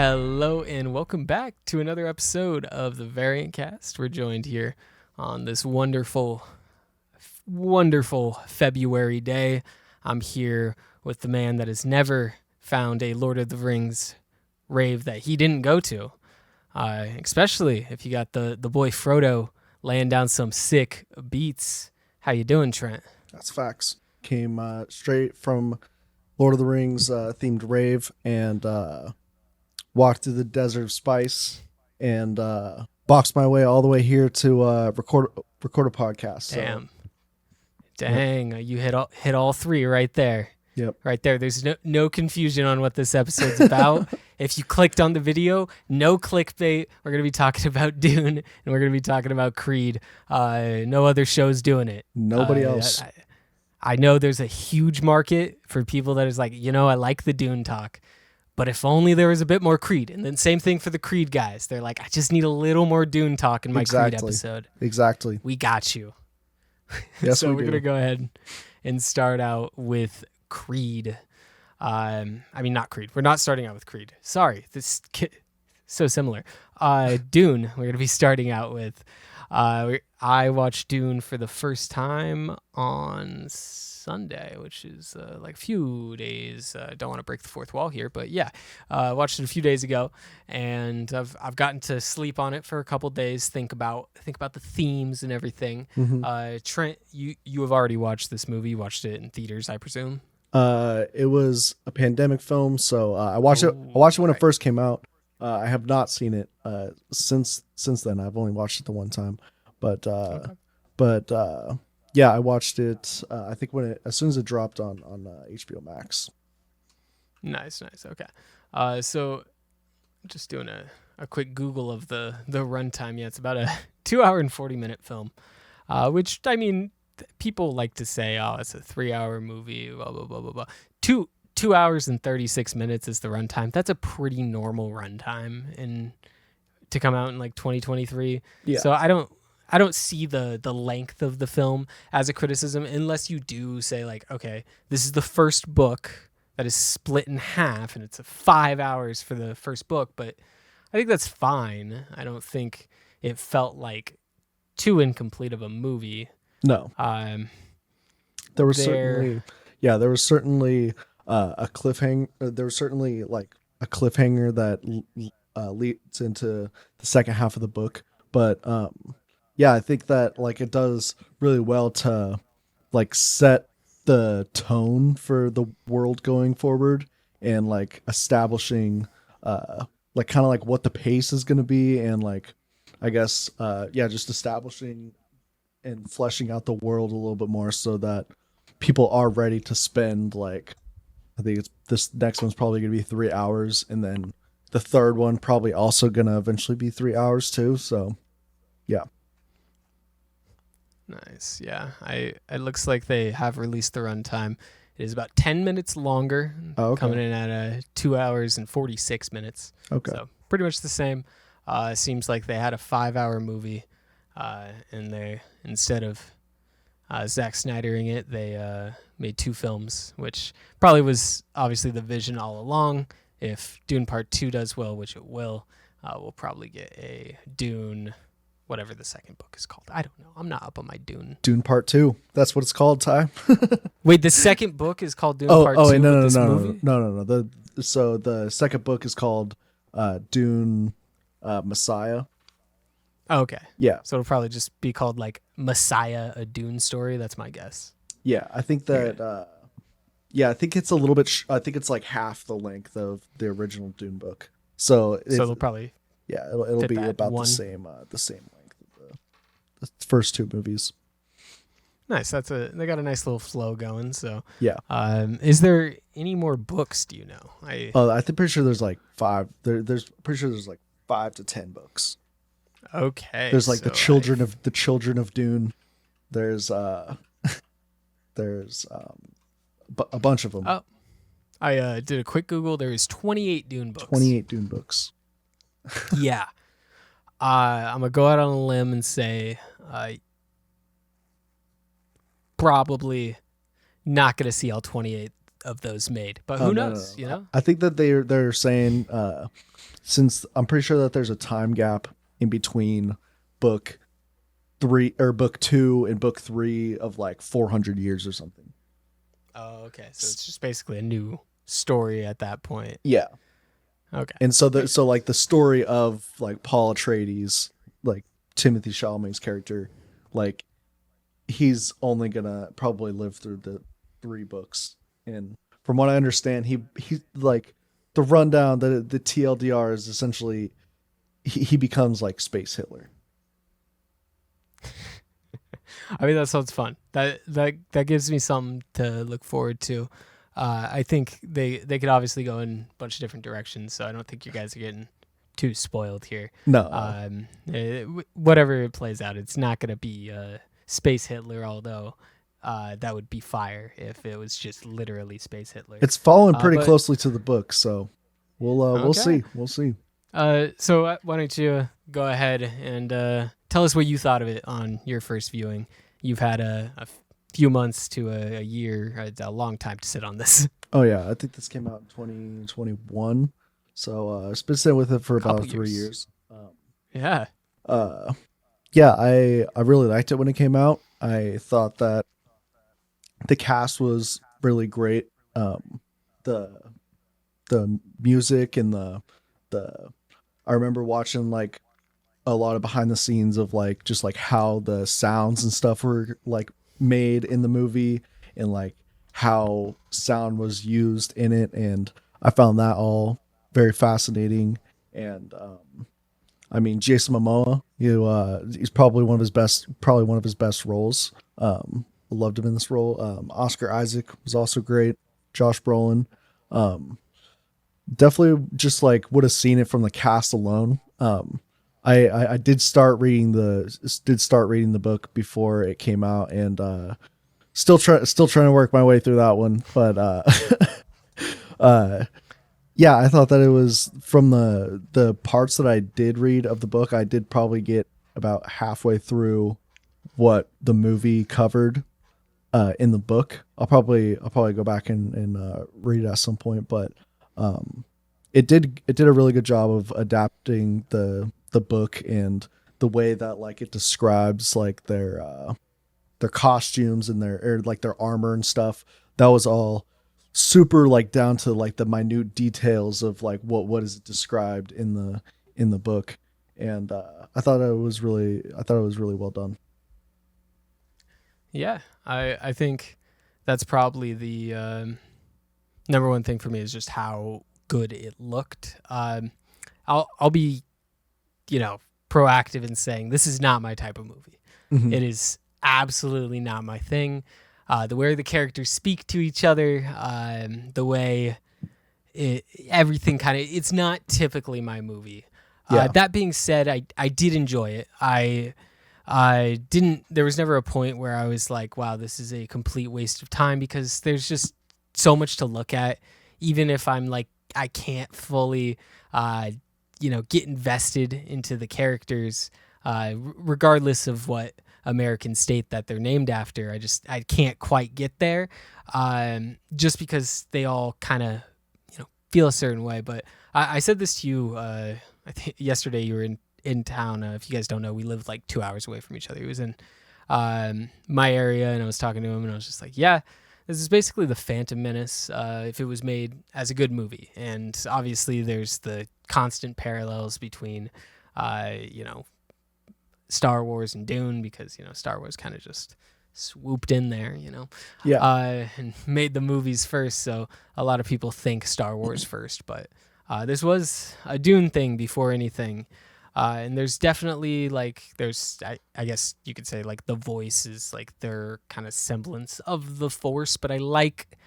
Hello and welcome back to another episode of the Variant Cast. We're joined here on this wonderful February day. I'm here with the man that has never found a Lord of the Rings rave that he didn't go to. Especially if you got the boy Frodo laying down some sick beats. How you doing, Trent? That's facts. Came straight from Lord of the Rings themed rave and walked through the desert of spice and boxed my way all the way here to record a podcast. So. Dang, yep. You hit all three right there. Yep. Right there. There's no confusion on what this episode's about. If you clicked on the video, no clickbait. We're going to be talking about Dune and we're going to be talking about Creed. No other show's doing it. Nobody else. I know there's a huge market for people that is like, I like the Dune talk, but if only there was a bit more Creed. And then same thing for the Creed guys. They're like, I just need a little more Dune talk in my Creed episode. Exactly. We got you. Yes, so we're going to go ahead and start out with Creed. Not Creed. We're not starting out with Creed. Sorry. So similar. Dune, we're going to be starting out with. I watched Dune for the first time on Sunday, which is like a few days. Don't want to break the fourth wall here, but yeah, watched it a few days ago, and I've gotten to sleep on it for a couple days. Think about the themes and everything. Mm-hmm. Trent, you have already watched this movie. You watched it in theaters, I presume. It was a pandemic film, so I watched it. I watched it when it first came out. I have not seen it since then. I've only watched it the one time, but yeah, I watched it. I think as soon as it dropped on HBO Max. Nice. Okay, so just doing a quick Google of the runtime. Yeah, it's about a 2 hour and 40-minute film, which people like to say, oh, it's a 3-hour movie. Blah blah blah blah blah. 2 hours and 36 minutes is the runtime. That's a pretty normal runtime to come out in like 2023. Yeah. So I don't see the length of the film as a criticism unless you do say like, okay, this is the first book that is split in half and it's 5 hours for the first book, but I think that's fine. I don't think it felt like too incomplete of a movie. No. There was certainly a cliffhanger. There was certainly like a cliffhanger that leads into the second half of the book, but yeah, I think that like it does really well to like set the tone for the world going forward and like establishing like kind of like what the pace is going to be, and like I guess just establishing and fleshing out the world a little bit more so that people are ready to spend like, I think this next one's probably going to be 3 hours, and then the third one probably also going to eventually be 3 hours too. So, yeah. Nice. Yeah. It looks like they have released the runtime. It is about 10 minutes longer, coming in at 2 hours and 46 minutes. Okay. So pretty much the same. Seems like they had a 5-hour movie, and they, instead of Zack Snydering it, they made 2 films, which probably was obviously the vision all along. If Dune Part 2 does well, which it will, we'll probably get a Dune, whatever the second book is called. I don't know. I'm not up on my Dune. Dune Part 2. That's what it's called, Ty. Wait, the second book is called Dune Part 2? No. So the second book is called Dune Messiah. Oh, okay. Yeah. So it'll probably just be called like Messiah, a Dune story. That's my guess. Yeah, I think that. I think it's a little bit. I think it's like half the length of the original Dune book. So it'll probably. Yeah, it'll be about the same length of the first 2 movies. Nice. They got a nice little flow going. So yeah. Is there any more books? Do you know? I'm pretty sure there's like 5. There's pretty sure there's like 5 to 10 books. Okay. There's like the children of Dune. There's a bunch of them. Oh, I did a quick Google. There is 28 Dune books. 28 Dune books. Yeah. I'm gonna go out on a limb and say probably not gonna see all 28 of those made. But Oh who no, no, knows? You no. know? I think that they're saying since I'm pretty sure that there's a time gap in between book 3 or book 2 and book 3 of like 400 years or something. Oh, okay. So it's just basically a new story at that point. Yeah. Okay. And so like the story of like Paul Atreides, like Timothy Chalamet's character, like he's only gonna probably live through the 3 books. And from what I understand, he like the rundown, the TLDR is essentially he becomes like Space Hitler. I mean, that sounds fun. That gives me something to look forward to. I think they could obviously go in a bunch of different directions, so I don't think you guys are getting too spoiled here. No. Whatever it plays out, it's not going to be Space Hitler, although that would be fire if it was just literally Space Hitler. It's following pretty but- closely to the book, so we'll Okay. see. We'll see. So why don't you go ahead and tell us what you thought of it on your first viewing? You've had a few months to a year, a long time to sit on this. Oh yeah, I think this came out in 2021. So it's been sitting with it for about Couple 3 years. years. Yeah. Yeah, I really liked it when it came out. I thought that the cast was really great. The music and the I remember watching like a lot of behind the scenes of like just like how the sounds and stuff were like made in the movie and like how sound was used in it, and I found that all very fascinating. And I mean, Jason Momoa, he's probably one of his best roles. I loved him in this role. Oscar Isaac was also great. Josh Brolin, definitely just like would have seen it from the cast alone. I did start reading the book before it came out, and still trying to work my way through that one. But yeah, I thought that it was from the parts that I did read of the book, I did probably get about halfway through what the movie covered in the book. I'll probably go back and read it at some point, but it did a really good job of adapting the book and the way that like it describes like their costumes and their armor and stuff. That was all super like down to like the minute details of like what is described in the book. And I thought it was really well done. Yeah, I think that's probably the number one thing for me is just how good it looked. I'll be, proactive in saying this is not my type of movie. Mm-hmm. It is absolutely not my thing. The way the characters speak to each other, the way everything it's not typically my movie. Yeah. That being said, I did enjoy it. There was never a point where I was like, wow, this is a complete waste of time, because there's just so much to look at. Even if I'm like, I can't fully, get invested into the characters, regardless of what American state that they're named after. I can't quite get there, just because they all kind of, feel a certain way. But I said this to you, I think yesterday. You were in town. If you guys don't know, we live like 2 hours away from each other. He was in my area, and I was talking to him, and I was just like, yeah, this is basically the Phantom Menace if it was made as a good movie. And obviously there's the constant parallels between, Star Wars and Dune, because, Star Wars kind of just swooped in there, Yeah. and made the movies first. So a lot of people think Star Wars first, but this was a Dune thing before anything. And there's definitely I guess you could say like the voice is like their kind of semblance of the Force, but I like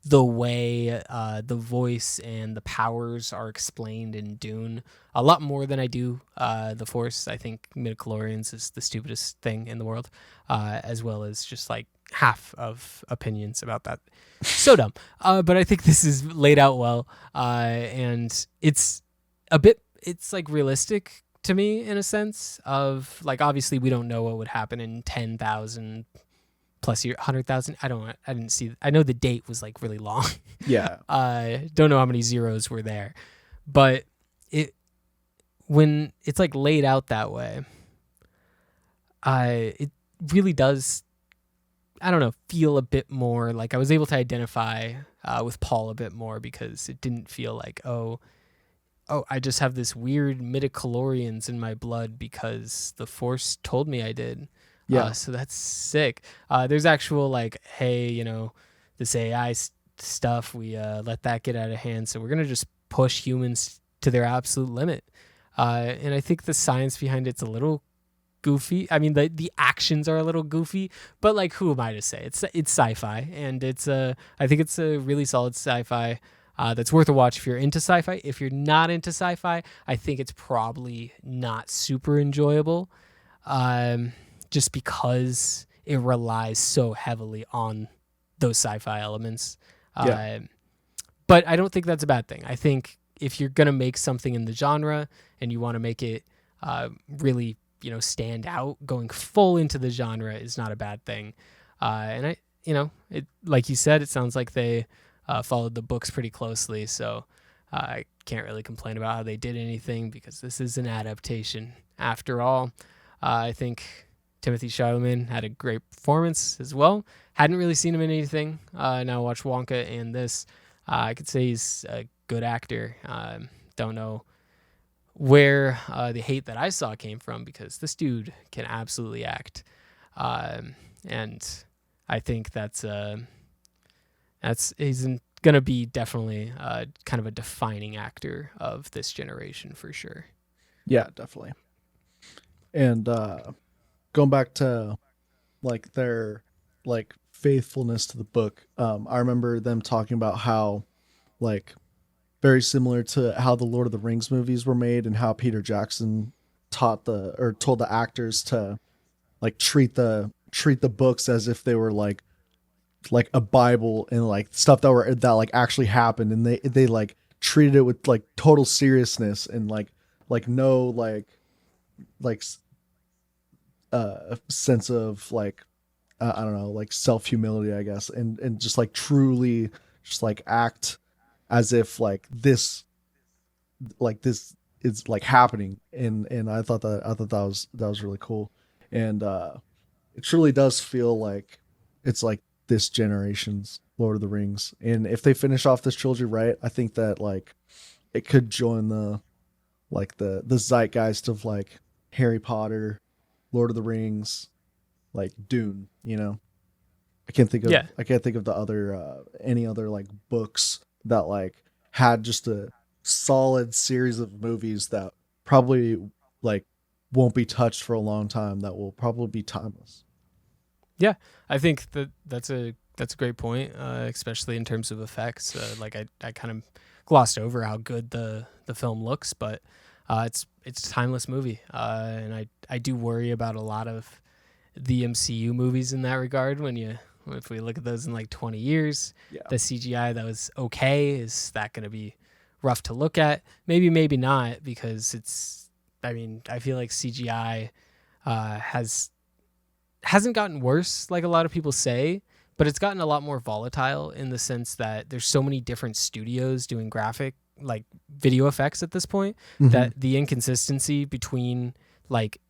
the way the voice and the powers are explained in Dune a lot more than I do the Force. I think midichlorians is the stupidest thing in the world, as well as just like half of opinions about that. So dumb. But I think this is laid out well, and it's like realistic to me in a sense of like, obviously we don't know what would happen in 10,000 plus year 100,000. I didn't see. I know the date was like really long. Yeah. Don't know how many zeros were there, but it when it's like laid out that way, it really does. I don't know, feel a bit more like I was able to identify with Paul a bit more because it didn't feel like I just have this weird midichlorians in my blood because the Force told me I did. Yeah. So that's sick. There's actual like, hey, this AI stuff, we let that get out of hand. So we're going to just push humans to their absolute limit. And I think the science behind it's a little goofy. I mean, the actions are a little goofy, but like, who am I to say? It's sci-fi, and I think it's a really solid sci-fi that's worth a watch if you're into sci-fi. If you're not into sci-fi, I think it's probably not super enjoyable, just because it relies so heavily on those sci-fi elements. Yeah. But I don't think that's a bad thing. I think if you're gonna make something in the genre and you want to make it really stand out, going full into the genre is not a bad thing. And it, like you said, it sounds like they followed the books pretty closely. So I can't really complain about how they did anything because this is an adaptation after all. I think Timothy Chalamet had a great performance as well. Hadn't really seen him in anything. Now I watched Wonka and this. I could say he's a good actor. Don't know where the hate that I saw came from because this dude can absolutely act, and I think he's gonna be definitely kind of a defining actor of this generation for sure. Yeah, definitely. And going back to like their like faithfulness to the book, I remember them talking about how like very similar to how the Lord of the Rings movies were made and how Peter Jackson told the actors to like treat the books as if they were like a Bible and like stuff that like actually happened, and they like treated it with like total seriousness and like no like sense of like I don't know, like self humility, I guess, and just like truly just like act as if this is like happening, and I thought that was really cool, and it truly does feel like it's like this generation's Lord of the Rings, and if they finish off this trilogy right, I think that like it could join the zeitgeist of like Harry Potter, Lord of the Rings, like Dune. Yeah, I can't think of the other any other like books that like had just a solid series of movies that probably like won't be touched for a long time, that will probably be timeless. yeah. I think that's a great point, especially in terms of effects. Like I kind of glossed over how good the film looks, but it's a timeless movie, and I do worry about a lot of the MCU movies in that regard. If we look at those in like 20 years, Yeah. the CGI that was okay, is that going to be rough to look at? Maybe not, because I mean, I feel like CGI hasn't gotten worse like a lot of people say, but it's gotten a lot more volatile in the sense that there's so many different studios doing graphic like video effects at this point, that the inconsistency between like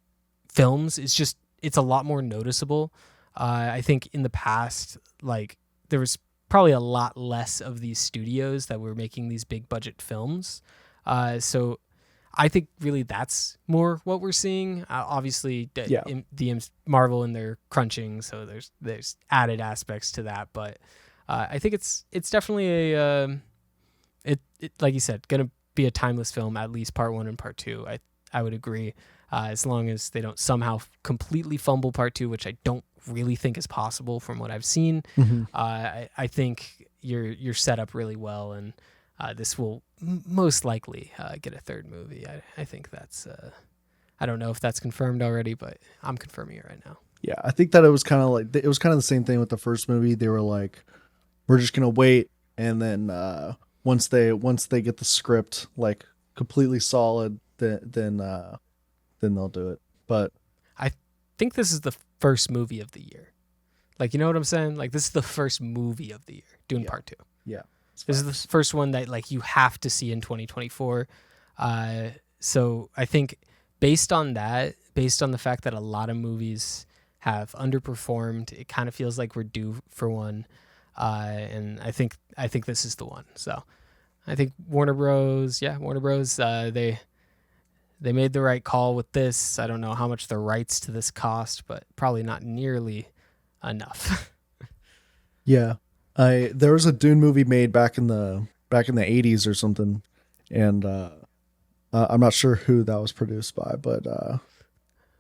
films is just, it's a lot more noticeable. I think in the past, like there was probably a lot less of these studios that were making these big budget films. So I think really that's more what we're seeing. Obviously, Yeah. Marvel and they're crunching, so there's added aspects to that. But I think it's definitely it like you said, gonna be a timeless film, at least part one and part two. I would agree, as long as they don't somehow completely fumble part two, which I don't really think is possible from what I've seen. I think you're set up really well, and this will most likely get a third movie. I think that's I don't know if that's confirmed already, but I'm confirming it right now. Yeah, I think that it was kind of the same thing with the first movie. They were like, we're just gonna wait, and then once they get the script like completely solid, then they'll do it. But I think this is the first movie of the year. Like, you know what I'm saying? Like, this is the first movie of the year, Dune Yeah. Part 2. Yeah. It's This is the first one that like you have to see in 2024. So I think based on that, based on the fact that a lot of movies have underperformed, it kind of feels like we're due for one. And I think this is the one. So I think Warner Bros. Yeah, Warner Bros. They made the right call with this. I don't know how much the rights to this cost, but probably not nearly enough. Yeah. I there was a Dune movie made back in the 80s or something, and I'm not sure who that was produced by, but I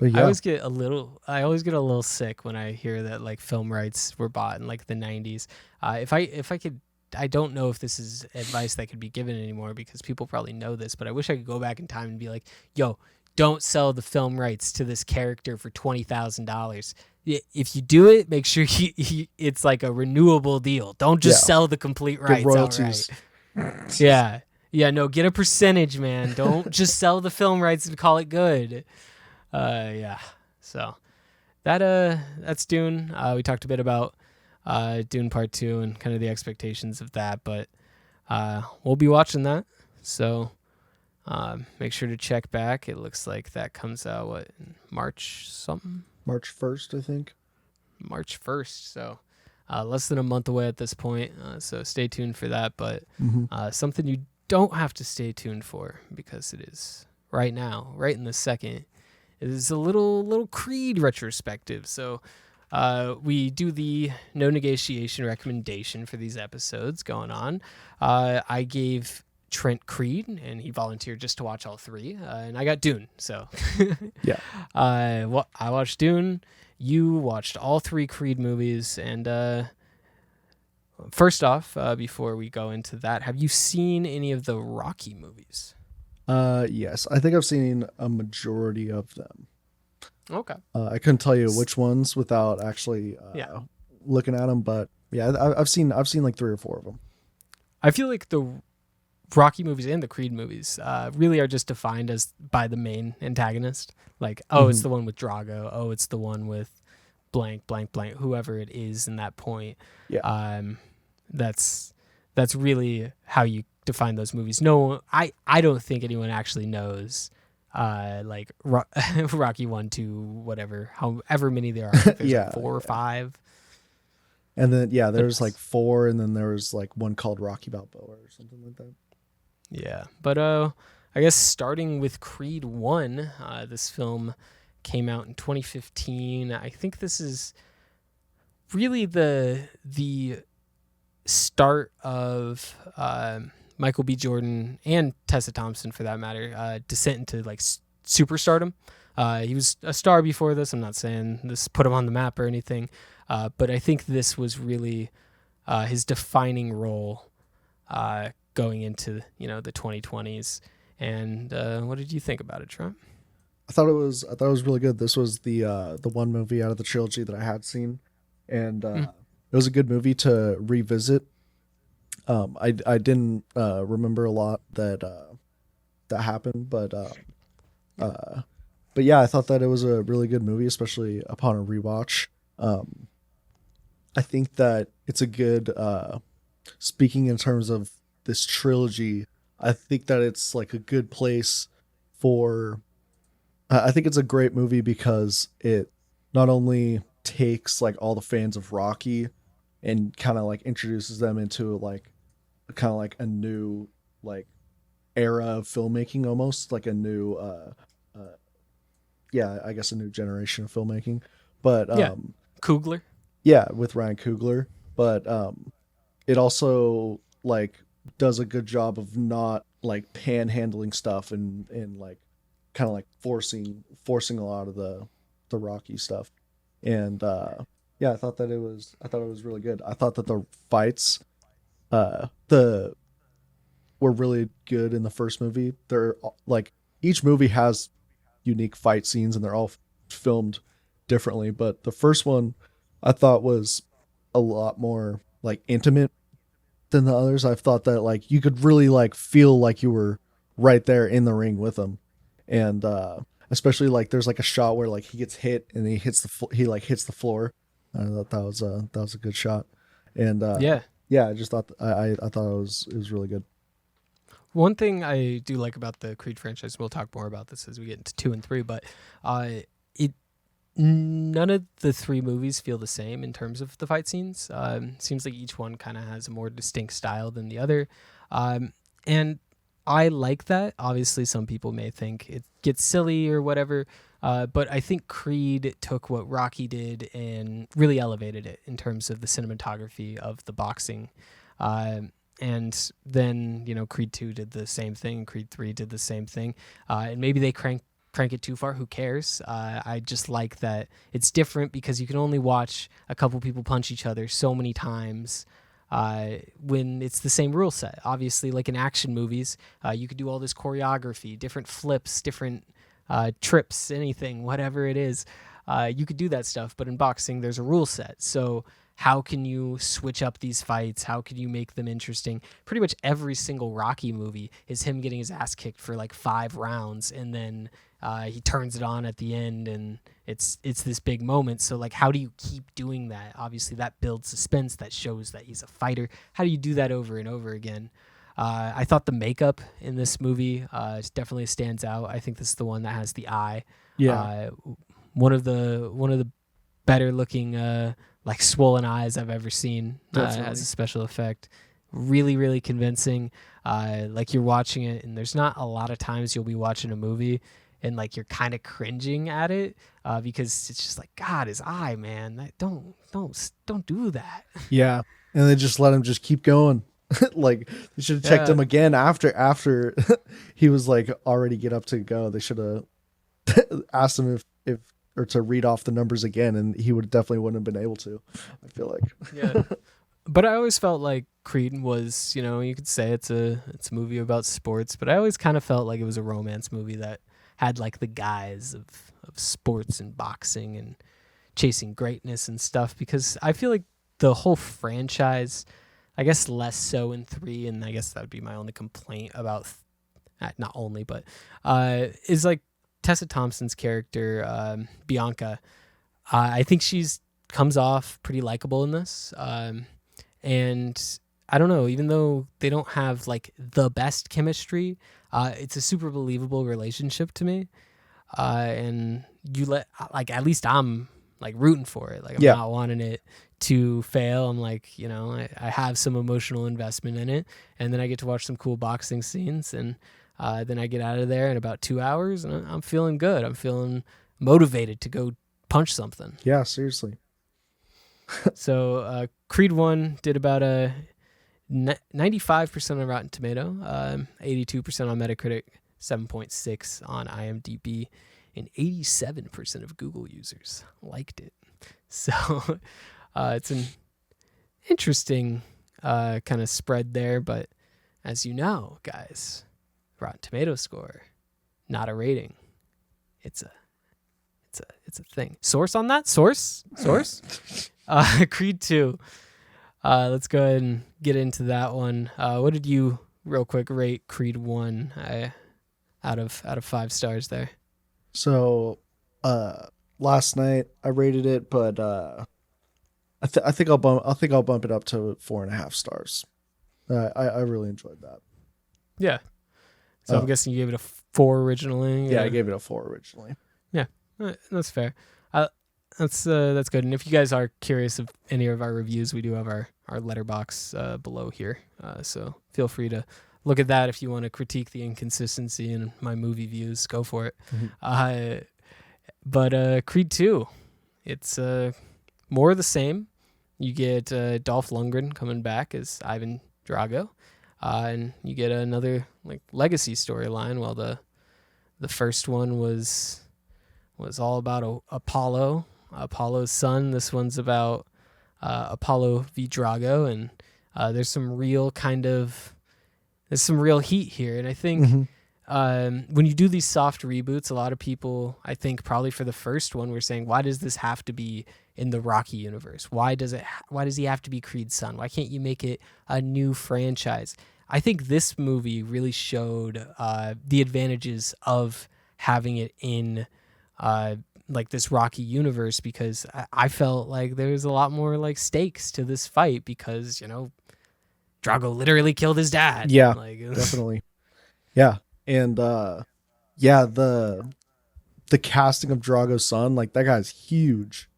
yeah. always get a little sick when I hear that like film rights were bought in like the 90s. If I could, I don't know if this is advice that could be given anymore because people probably know this, but I wish I could go back in time and be like, yo, don't sell the film rights to this character for $20,000. If you do it, make sure it's like a renewable deal. Don't just Yeah. sell the complete Get rights royalties. outright. Yeah. Yeah, no, get a percentage, man. Don't just sell the film rights and call it good. Yeah. So that's Dune. We talked a bit about Dune Part 2 and kind of the expectations of that, but we'll be watching that. So make sure to check back. It looks like that comes out in March something? March 1st, I think. March 1st. So less than a month away at this point. So stay tuned for that, but something you don't have to stay tuned for because it is right now, right in the second. It is a little Creed retrospective. So we do the no negotiation recommendation for these episodes going on. I gave Trent Creed, and he volunteered just to watch all three, and I got Dune. So Yeah. I watched Dune. You watched all three Creed movies, and first off, before we go into that, have you seen any of the Rocky movies? Yes, I think I've seen a majority of them. Okay. I couldn't tell you which ones without actually Yeah. looking at them, but yeah, I've seen like 3 or 4 of them. I feel like the Rocky movies and the Creed movies really are just defined as by the main antagonist. Like, oh, it's the one with Drago. Oh, it's the one with blank, blank, blank, whoever it is in that point. Yeah. That's really how you define those movies. No, I don't think anyone actually knows like Rocky 1, 2, whatever, however many there are. I think there's Yeah, like 4 or 5. And then yeah, But there's like 4, and then there was like one called Rocky Balboa or something like that. Yeah, but I guess starting with Creed 1, this film came out in 2015. I think this is really the start of Michael B. Jordan and Tessa Thompson, for that matter, descent into like superstardom. He was a star before this. I'm not saying this put him on the map or anything, but I think this was really his defining role going into the 2020s. And what did you think about it, Trent? I thought it was really good. This was the one movie out of the trilogy that I had seen, and it was a good movie to revisit. I didn't remember a lot that happened, but yeah, I thought that it was a really good movie, especially upon a rewatch. I think that it's a good speaking in terms of this trilogy. I think that it's like a good place for. I think it's a great movie because it not only takes like all the fans of Rocky and kind of like introduces them into like kind of like a new like era of filmmaking, almost like a new yeah, I guess a new generation of filmmaking. But Coogler. yeah, with Ryan Coogler, but it also like does a good job of not like panhandling stuff and like kind of like forcing a lot of the Rocky stuff. And yeah, I thought it was really good. I thought that the fights the were really good in the first movie. They're like each movie has unique fight scenes and they're all filmed differently, but the first one I thought was a lot more like intimate than the others. I thought that like you could really like feel like you were right there in the ring with them. And especially like there's like a shot where like he gets hit and he hits the floor, I thought that was a good shot, and Yeah. yeah, I just thought I thought it was really good. One thing I do like about the Creed franchise, we'll talk more about this as we get into 2 and 3, but it none of the three movies feel the same in terms of the fight scenes. Seems like each one kind of has a more distinct style than the other, and I like that. Obviously, some people may think it gets silly or whatever, but I think Creed took what Rocky did and really elevated it in terms of the cinematography of the boxing. And then, Creed 2 did the same thing. Creed 3 did the same thing. And maybe they crank it too far. Who cares? I just like that it's different because you can only watch a couple people punch each other so many times when it's the same rule set. Obviously, like in action movies, you could do all this choreography, different flips, different trips, anything, whatever it is. You could do that stuff. But in boxing, there's a rule set. So how can you switch up these fights? How can you make them interesting? Pretty much every single Rocky movie is him getting his ass kicked for like 5 rounds, and then he turns it on at the end, and it's this big moment. So like, how do you keep doing that? Obviously, that builds suspense. That shows that he's a fighter. How do you do that over and over again? I thought the makeup in this movie definitely stands out. I think this is the one that has the eye. Yeah, One of the better looking like swollen eyes I've ever seen as a special effect. Really, really convincing. Like you're watching it, and there's not a lot of times you'll be watching a movie and like you're kind of cringing at it because it's just like, God, his eye, man. Don't do that. yeah, and they just let him just keep going. Like they should have checked him again after he was like already get up to go. They should have asked him if or to read off the numbers again, and he definitely wouldn't have been able to. I feel like. Yeah. But I always felt like Creed was, you could say it's a movie about sports, but I always kind of felt like it was a romance movie that had like the guise of sports and boxing and chasing greatness and stuff, because I feel like the whole franchise, I guess less so in 3, and I guess that would be my only complaint about, not only, but is like Tessa Thompson's character, Bianca. I think she's comes off pretty likable in this. And I don't know, even though they don't have like the best chemistry, it's a super believable relationship to me. And at least I'm like rooting for it. Like I'm not wanting it to fail. I'm like, I have some emotional investment in it, and then I get to watch some cool boxing scenes, and then I get out of there in about 2 hours, and I'm feeling good. I'm feeling motivated to go punch something. Yeah, seriously. So Creed 1 did about a 95% on Rotten Tomato, 82% on Metacritic, 7.6 on IMDb, and 87% of Google users liked it. So it's an interesting kind of spread there, but as you know, guys, Rotten Tomato score, not a rating. It's a thing. Source on that? Source? Creed 2. Let's go ahead and get into that one. What did you, real quick, rate Creed 1 out of 5 stars there? So, last night I rated it, but I think I'll bump it up to 4.5 stars. I really enjoyed that. Yeah. So I'm guessing you gave it a 4 originally. Yeah, I gave it a 4 originally. Yeah, that's fair. That's good. And if you guys are curious of any of our reviews, we do have our letterbox below here. So feel free to look at that if you want to critique the inconsistency in my movie views. Go for it. Mm-hmm. But Creed 2, it's more of the same. You get Dolph Lundgren coming back as Ivan Drago, and you get another like legacy storyline. While the first one was all about Apollo's son. This one's about Apollo v Drago, and there's some real heat here. And I think when you do these soft reboots, a lot of people, I think probably for the first one, were saying, why does this have to be in the Rocky universe? Why does he have to be Creed's son? Why can't you make it a new franchise? I think this movie really showed the advantages of having it in like this rocky universe, because I felt like there was a lot more like stakes to this fight, because Drago literally killed his dad. Yeah, Like, definitely. Yeah, and yeah, the casting of Drago's son, like that guy's huge.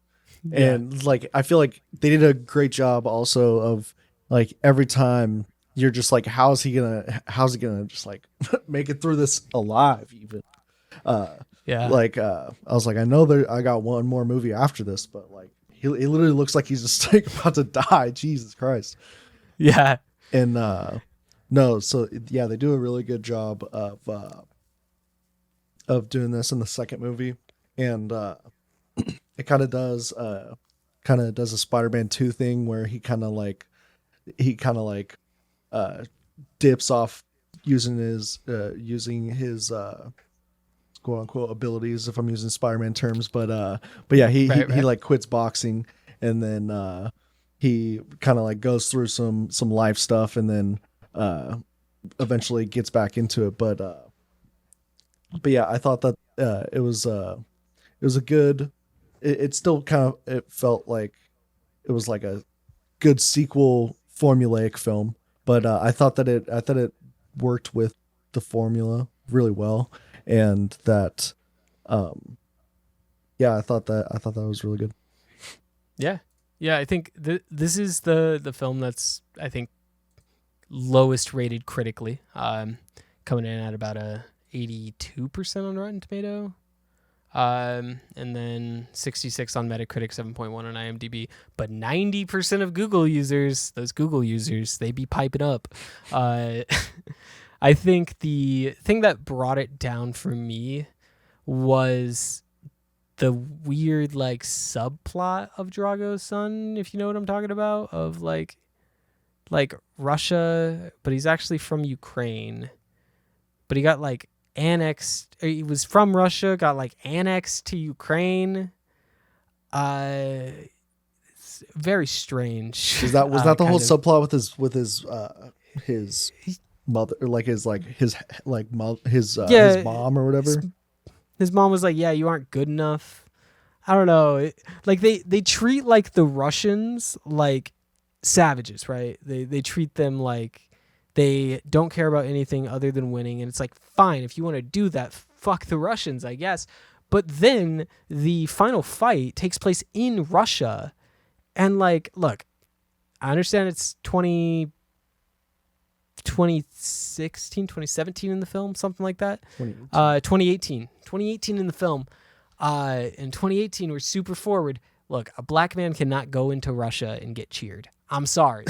yeah, And like I feel like they did a great job also of like every time you're just like how's he gonna just like make it through this alive even. yeah, I was like, I know that I got one more movie after this, but like he literally looks like he's just like about to die. Jesus Christ. yeah, And no, so yeah, they do a really good job of doing this in the second movie. And it kind of does a Spider-Man 2 thing where he kind of like uh dips off using his quote unquote abilities, if I'm using Spider-Man terms, but yeah, he like quits boxing, and then he kind of like goes through some life stuff, and then eventually gets back into it. But yeah, I thought that it was a good, it still kind of, it felt like it was like a good sequel formulaic film, but I thought it worked with the formula really well, and that yeah, I thought that was really good. yeah, yeah. I think this is the film that's, I think, lowest rated critically, coming in at about a 82% on Rotten Tomato, and then 66 on Metacritic, 7.1 on IMDb. But 90% of Google users, they be piping up. I think the thing that brought it down for me was the weird like subplot of Drago's son, if you know what I'm talking about, of like Russia, but he's actually from Ukraine, but he got like annexed, or he was from Russia, got like annexed to Ukraine. It's very strange. Was that the whole kind of- subplot with his mother, or like his Yeah, mom or whatever? his mom was like, yeah, you aren't good enough. I don't know. Like they treat like the Russians like savages, right? They treat them like they don't care about anything other than winning. And it's like, fine, if you want to do that, fuck the Russians, I guess. But then the final fight takes place in Russia. And like, look, I understand it's 2016, 2017 in the film, something like that. 2018 in the film. In 2018, we're super forward. Look, a black man cannot go into Russia and get cheered. I'm sorry.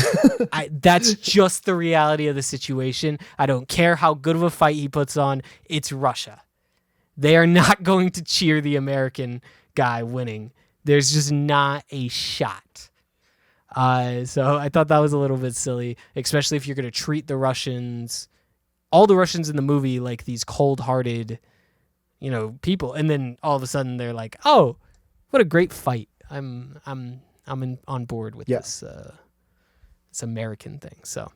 That's just the reality of the situation. I don't care how good of a fight he puts on. It's Russia. They are not going to cheer the American guy winning. There's just not a shot. So I thought that was a little bit silly, especially if you're going to treat the Russians, all the Russians in the movie, like these cold-hearted, people, and then all of a sudden they're like, "Oh, what a great fight! I'm on board with this American thing." So,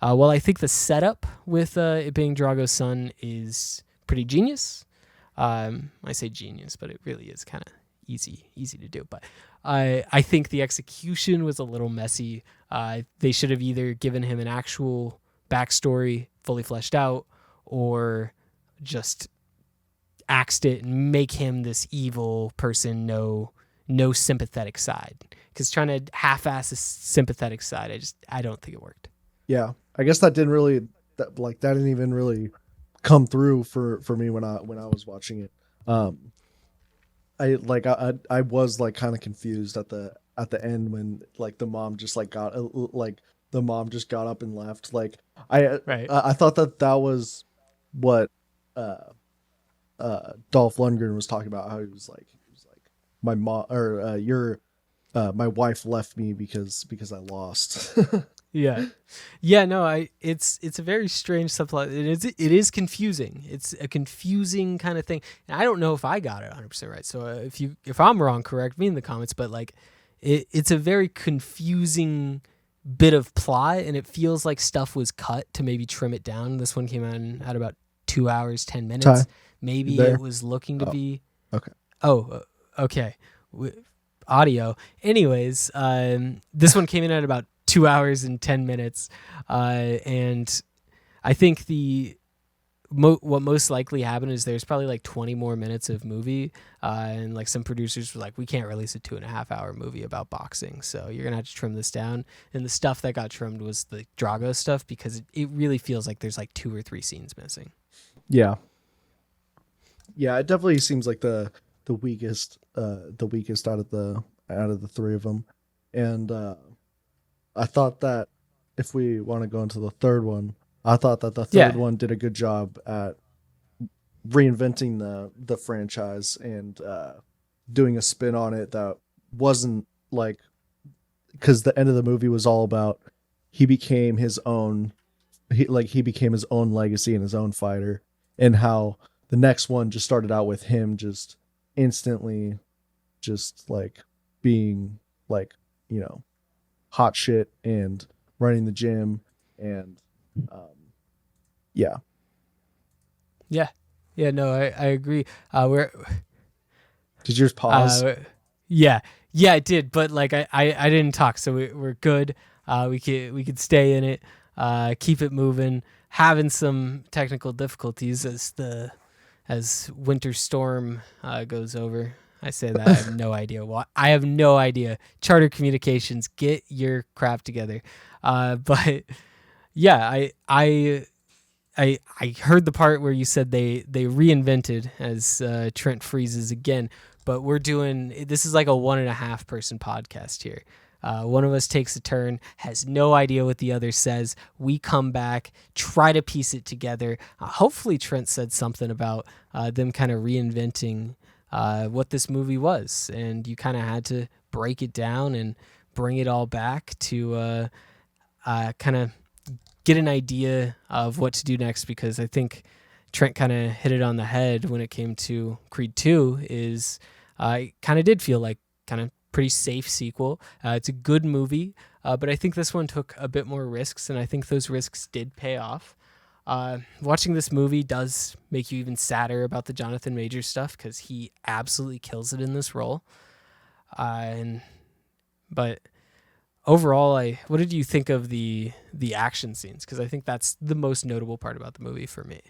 well, I think the setup with it being Drago's son is pretty genius. I say genius, but it really is kind of easy to do. But I think the execution was a little messy. They should have either given him an actual backstory fully fleshed out, or just axed it and make him this evil person, no sympathetic side. Because trying to half-ass a sympathetic side, I don't think it worked. Yeah, I guess that didn't even really come through for me when I was watching it. I was like kind of confused at the end when like the mom just got up and left. Like I thought that was what Dolph Lundgren was talking about, how he was like my mom, or my wife left me because I lost. Yeah. No, it's a very strange subplot. It is confusing. It's a confusing kind of thing. And I don't know if I got it 100% right. So if I'm wrong, correct me in the comments. But like, it's a very confusing bit of plot, and it feels like stuff was cut to maybe trim it down. This one came out at about 2 hours 10 minutes. Maybe it was looking to be okay. Okay. Audio. Anyways, this one came in at about 2 hours and 10 minutes. And I think what most likely happened is there's probably like 20 more minutes of movie, and like some producers were like, we can't release a 2.5 hour movie about boxing, so you're gonna have to trim this down. And the stuff that got trimmed was the Drago stuff, because it really feels like there's like 2 or 3 scenes missing. Yeah. Yeah, it definitely seems like the weakest out of the three of them. And I thought that if we want to go into the third one, I thought that the third one did a good job at reinventing the franchise and doing a spin on it that wasn't like, because the end of the movie was all about he became his own legacy and his own fighter, and how the next one just started out with him just instantly just like being like, you know, hot shit and running the gym and yeah. No, I agree. Did yours pause? Yeah, it did, but like I didn't talk, so we're good. We could stay in it, keep it moving. Having some technical difficulties as winter storm goes over. I say that I have no idea why. I have no idea. Charter Communications, get your crap together. But yeah, I heard the part where you said they reinvented as Trent freezes again, but this is like a 1.5 person podcast here. One of us takes a turn, has no idea what the other says. We come back, try to piece it together. Hopefully Trent said something about them kind of reinventing what this movie was, and you kind of had to break it down and bring it all back to kind of get an idea of what to do next, because I think Trent kind of hit it on the head when it came to Creed 2 is it kind of did feel like kind of pretty safe sequel. It's a good movie, but I think this one took a bit more risks, and I think those risks did pay off. Watching this movie does make you even sadder about the Jonathan Majors stuff, because he absolutely kills it in this role. But overall, what did you think of the action scenes? Because I think that's the most notable part about the movie for me.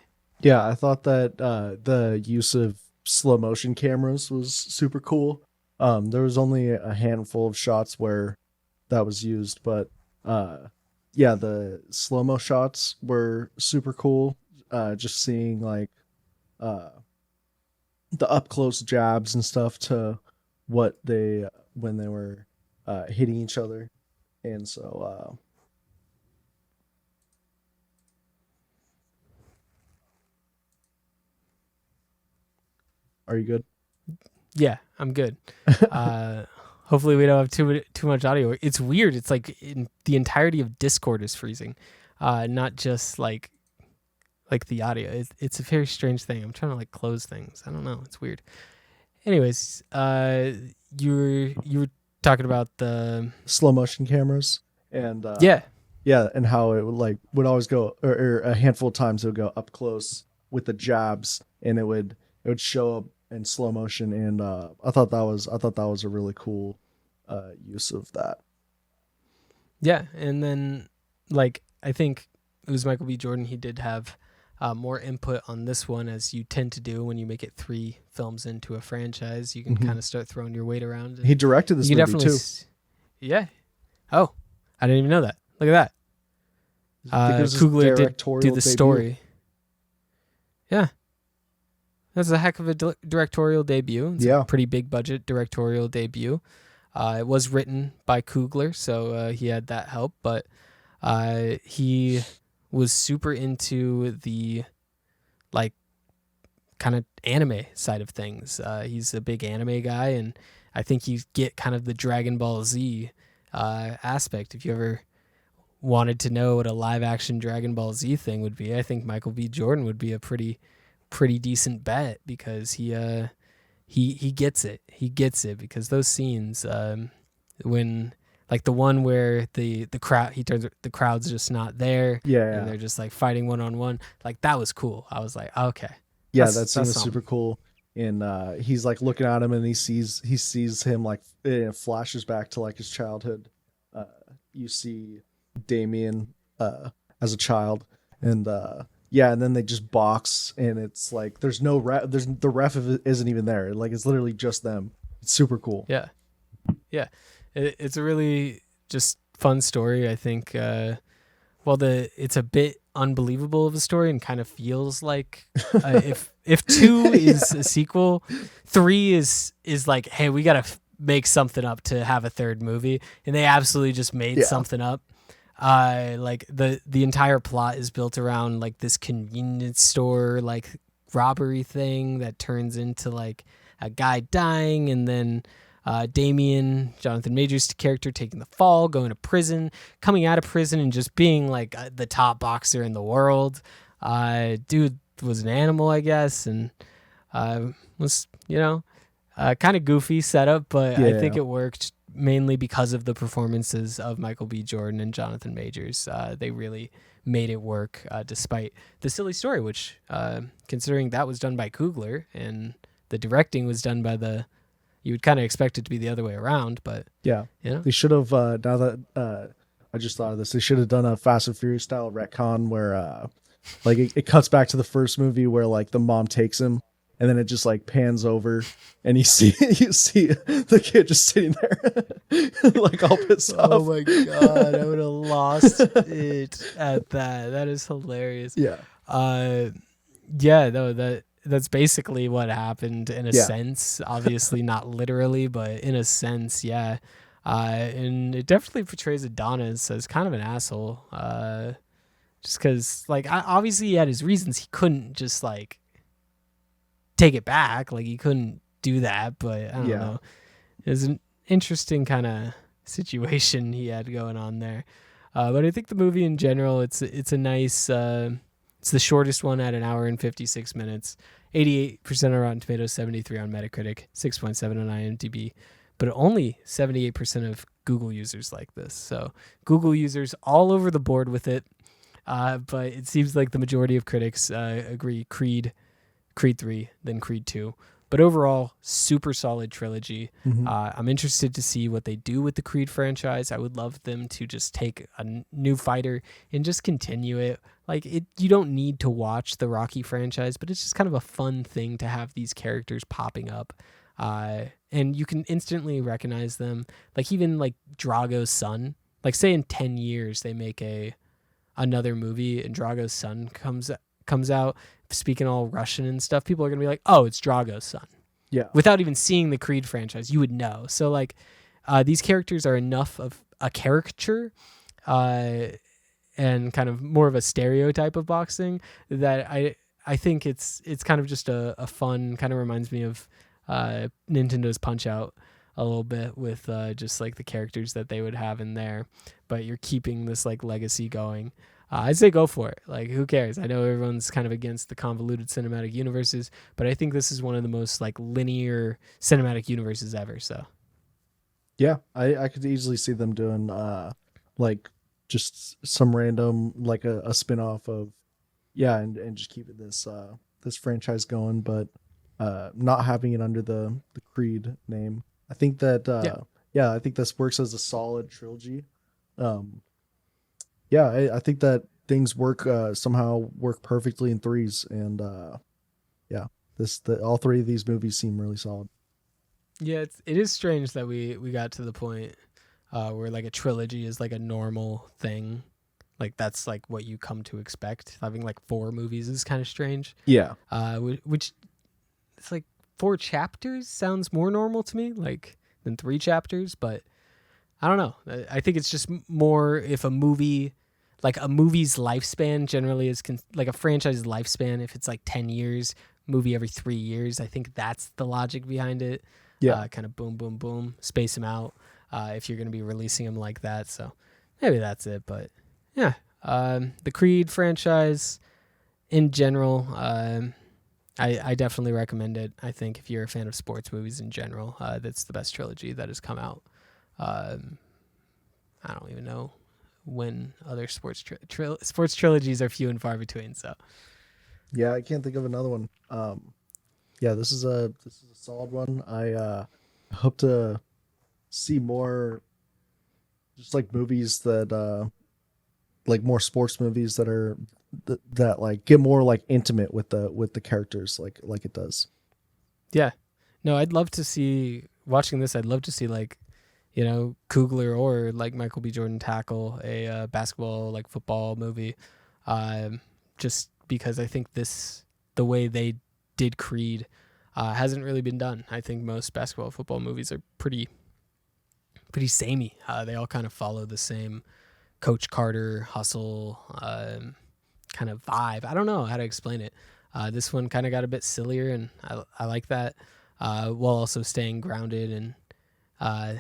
Yeah, I thought that the use of slow motion cameras was super cool. There was only a handful of shots where that was used, but yeah, the slow-mo shots were super cool. Just seeing like the up close jabs and stuff to what when they were hitting each other. And so are you good? Yeah, I'm good. Hopefully we don't have too much audio. It's weird. It's like the entirety of Discord is freezing, not just like the audio. It's a very strange thing. I'm trying to like close things. I don't know. It's weird. Anyways, you were talking about the slow motion cameras and yeah, and how it would always go, or a handful of times it would go up close with the jabs, and it would show up in slow motion, and I thought that was a really cool use of that. Yeah, and then like I think it was Michael B. Jordan. He did have more input on this one, as you tend to do when you make it 3 films into a franchise. You can kind of start throwing your weight around. He directed this movie too. Yeah. Oh, I didn't even know that. Look at that. Coogler did do the story. Yeah. That's a heck of a directorial debut. It's a pretty big budget directorial debut. It was written by Coogler, so he had that help, but he was super into the like kind of anime side of things. He's a big anime guy, and I think you get kind of the Dragon Ball Z aspect. If you ever wanted to know what a live action Dragon Ball Z thing would be, I think Michael B. Jordan would be a pretty decent bet, because he gets it. He gets it, because those scenes when like the one where the crowd, the crowd's just not there, and they're just like fighting one-on-one, like that was cool. I was like, okay, that scene was super cool. and he's like looking at him, and he sees him like it flashes back to like his childhood. Uh, you see Damien as a child, and yeah, and then they just box, and it's like there's no ref, there's the ref isn't even there. Like it's literally just them. It's super cool. Yeah. Yeah. It's a really just fun story. I think, it's a bit unbelievable of a story and kind of feels like if 2 is a sequel, 3 is like, hey, we got to make something up to have a third movie. And they absolutely just made something up. Like the entire plot is built around like this convenience store, like robbery thing that turns into like a guy dying, and then Damien, Jonathan Majors' character, taking the fall, going to prison, coming out of prison, and just being like the top boxer in the world. Dude was an animal, I guess, and was, kind of goofy setup, but I think it worked mainly because of the performances of Michael B. Jordan and Jonathan Majors. They really made it work despite the silly story, which, considering that was done by Coogler and the directing was done by you would kind of expect it to be the other way around, but they should have. Now that I just thought of this, they should have done a Fast and Furious style retcon where, like, it cuts back to the first movie where like the mom takes him, and then it just like pans over, and you see the kid just sitting there, like all pissed off. Oh my god, I would have lost it at that. That is hilarious. Yeah. That's basically what happened in a sense. Obviously not literally, but in a sense, yeah. And it definitely portrays Adonis as kind of an asshole. Just because, like, obviously he had his reasons. He couldn't just, like, take it back. Like, he couldn't do that, but I don't know. It was an interesting kind of situation he had going on there. But I think the movie in general, it's a nice... it's the shortest one at 1 hour and 56 minutes. 88% on Rotten Tomatoes, 73 on Metacritic, 6.7 on IMDb. But only 78% of Google users like this. So Google users all over the board with it. But it seems like the majority of critics agree Creed 3, then Creed 2. But overall, super solid trilogy. Mm-hmm. I'm interested to see what they do with the Creed franchise. I would love them to just take a new fighter and just continue it. Like, you don't need to watch the Rocky franchise, but it's just kind of a fun thing to have these characters popping up. And you can instantly recognize them. Like, even like Drago's son. Like, say in 10 years they make another movie and Drago's son comes out speaking all Russian and stuff, people are going to be like, oh, it's Drago's son. Yeah. Without even seeing the Creed franchise, you would know. So, like, these characters are enough of a caricature and kind of more of a stereotype of boxing that I think it's kind of just a fun, kind of reminds me of Nintendo's Punch-Out a little bit with just, like, the characters that they would have in there. But you're keeping this, like, legacy going. I'd say go for it. Like, who cares? I know everyone's kind of against the convoluted cinematic universes, but I think this is one of the most, like, linear cinematic universes ever. So, yeah, I could easily see them doing like just some random like a spin-off of and just keeping this franchise going, but not having it under the Creed name. I think that I think this works as a solid trilogy. I think that things somehow work perfectly in threes, and all three of these movies seem really solid. Yeah, it is strange that we got to the point where like a trilogy is like a normal thing. Like that's like what you come to expect. Having like 4 movies is kind of strange. Yeah. Which it's like 4 chapters sounds more normal to me, like than 3 chapters, but I don't know. I think it's just more if a movie, like a movie's lifespan generally is like a franchise's lifespan. If it's like 10 years, movie every 3 years, I think that's the logic behind it. Yeah. Kind of boom, boom, boom, space them out if you're going to be releasing them like that. So maybe that's it. But yeah, the Creed franchise in general, I definitely recommend it. I think if you're a fan of sports movies in general, that's the best trilogy that has come out. I don't even know when other sports trilogies are few and far between. So yeah, I can't think of another one. Yeah, this is a solid one. I hope to see more just like movies that like more sports movies that are that like get more like intimate with the characters like it does. Yeah. No, I'd love to see watching this. I'd love to see like, Kugler or like Michael B. Jordan tackle a basketball like football movie, um, just because I think the way they did Creed hasn't really been done. I think most basketball football movies are pretty samey. They all kind of follow the same Coach Carter hustle kind of vibe. I don't know how to explain it. This one kind of got a bit sillier, and I like that, while also staying grounded and uh,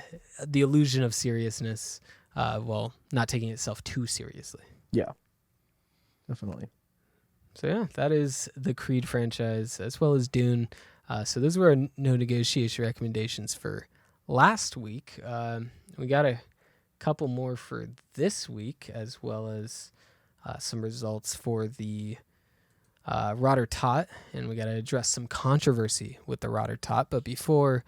the illusion of seriousness, while not taking itself too seriously. Yeah, definitely. So yeah, that is the Creed franchise as well as Dune. So those were our no negotiation recommendations for last week. We got a couple more for this week, as well as some results for the Rotter Tot, and we got to address some controversy with the Rotter Tot. But before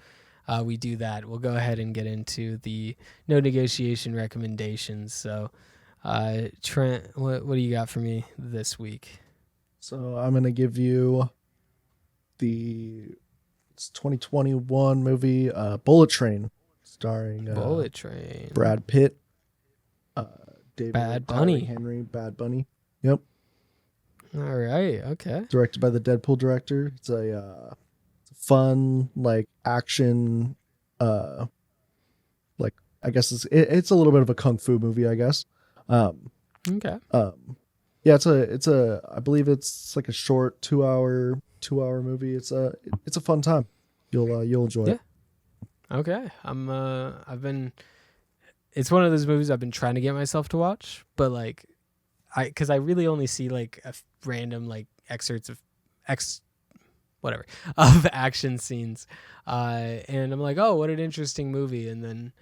we do that, we'll go ahead and get into the no negotiation recommendations. So, Trent, what do you got for me this week? So I'm gonna give you it's 2021 movie Bullet Train, starring Bullet Train. Brad Pitt, uh, David Bad Tyler Bunny. Henry, Bad Bunny. Yep, All right. Okay. directed by the Deadpool director. It's a fun like action, uh, like I guess it's a little bit of a kung fu movie, I guess. Um, Okay. yeah, it's a I believe it's like a short 2 hour movie. It's a fun time. You'll enjoy Yeah. it. Okay. It's one of those movies I've been trying to get myself to watch, but like, because I really only see like random like excerpts of whatever of action scenes, and I'm like, oh, what an interesting movie, and then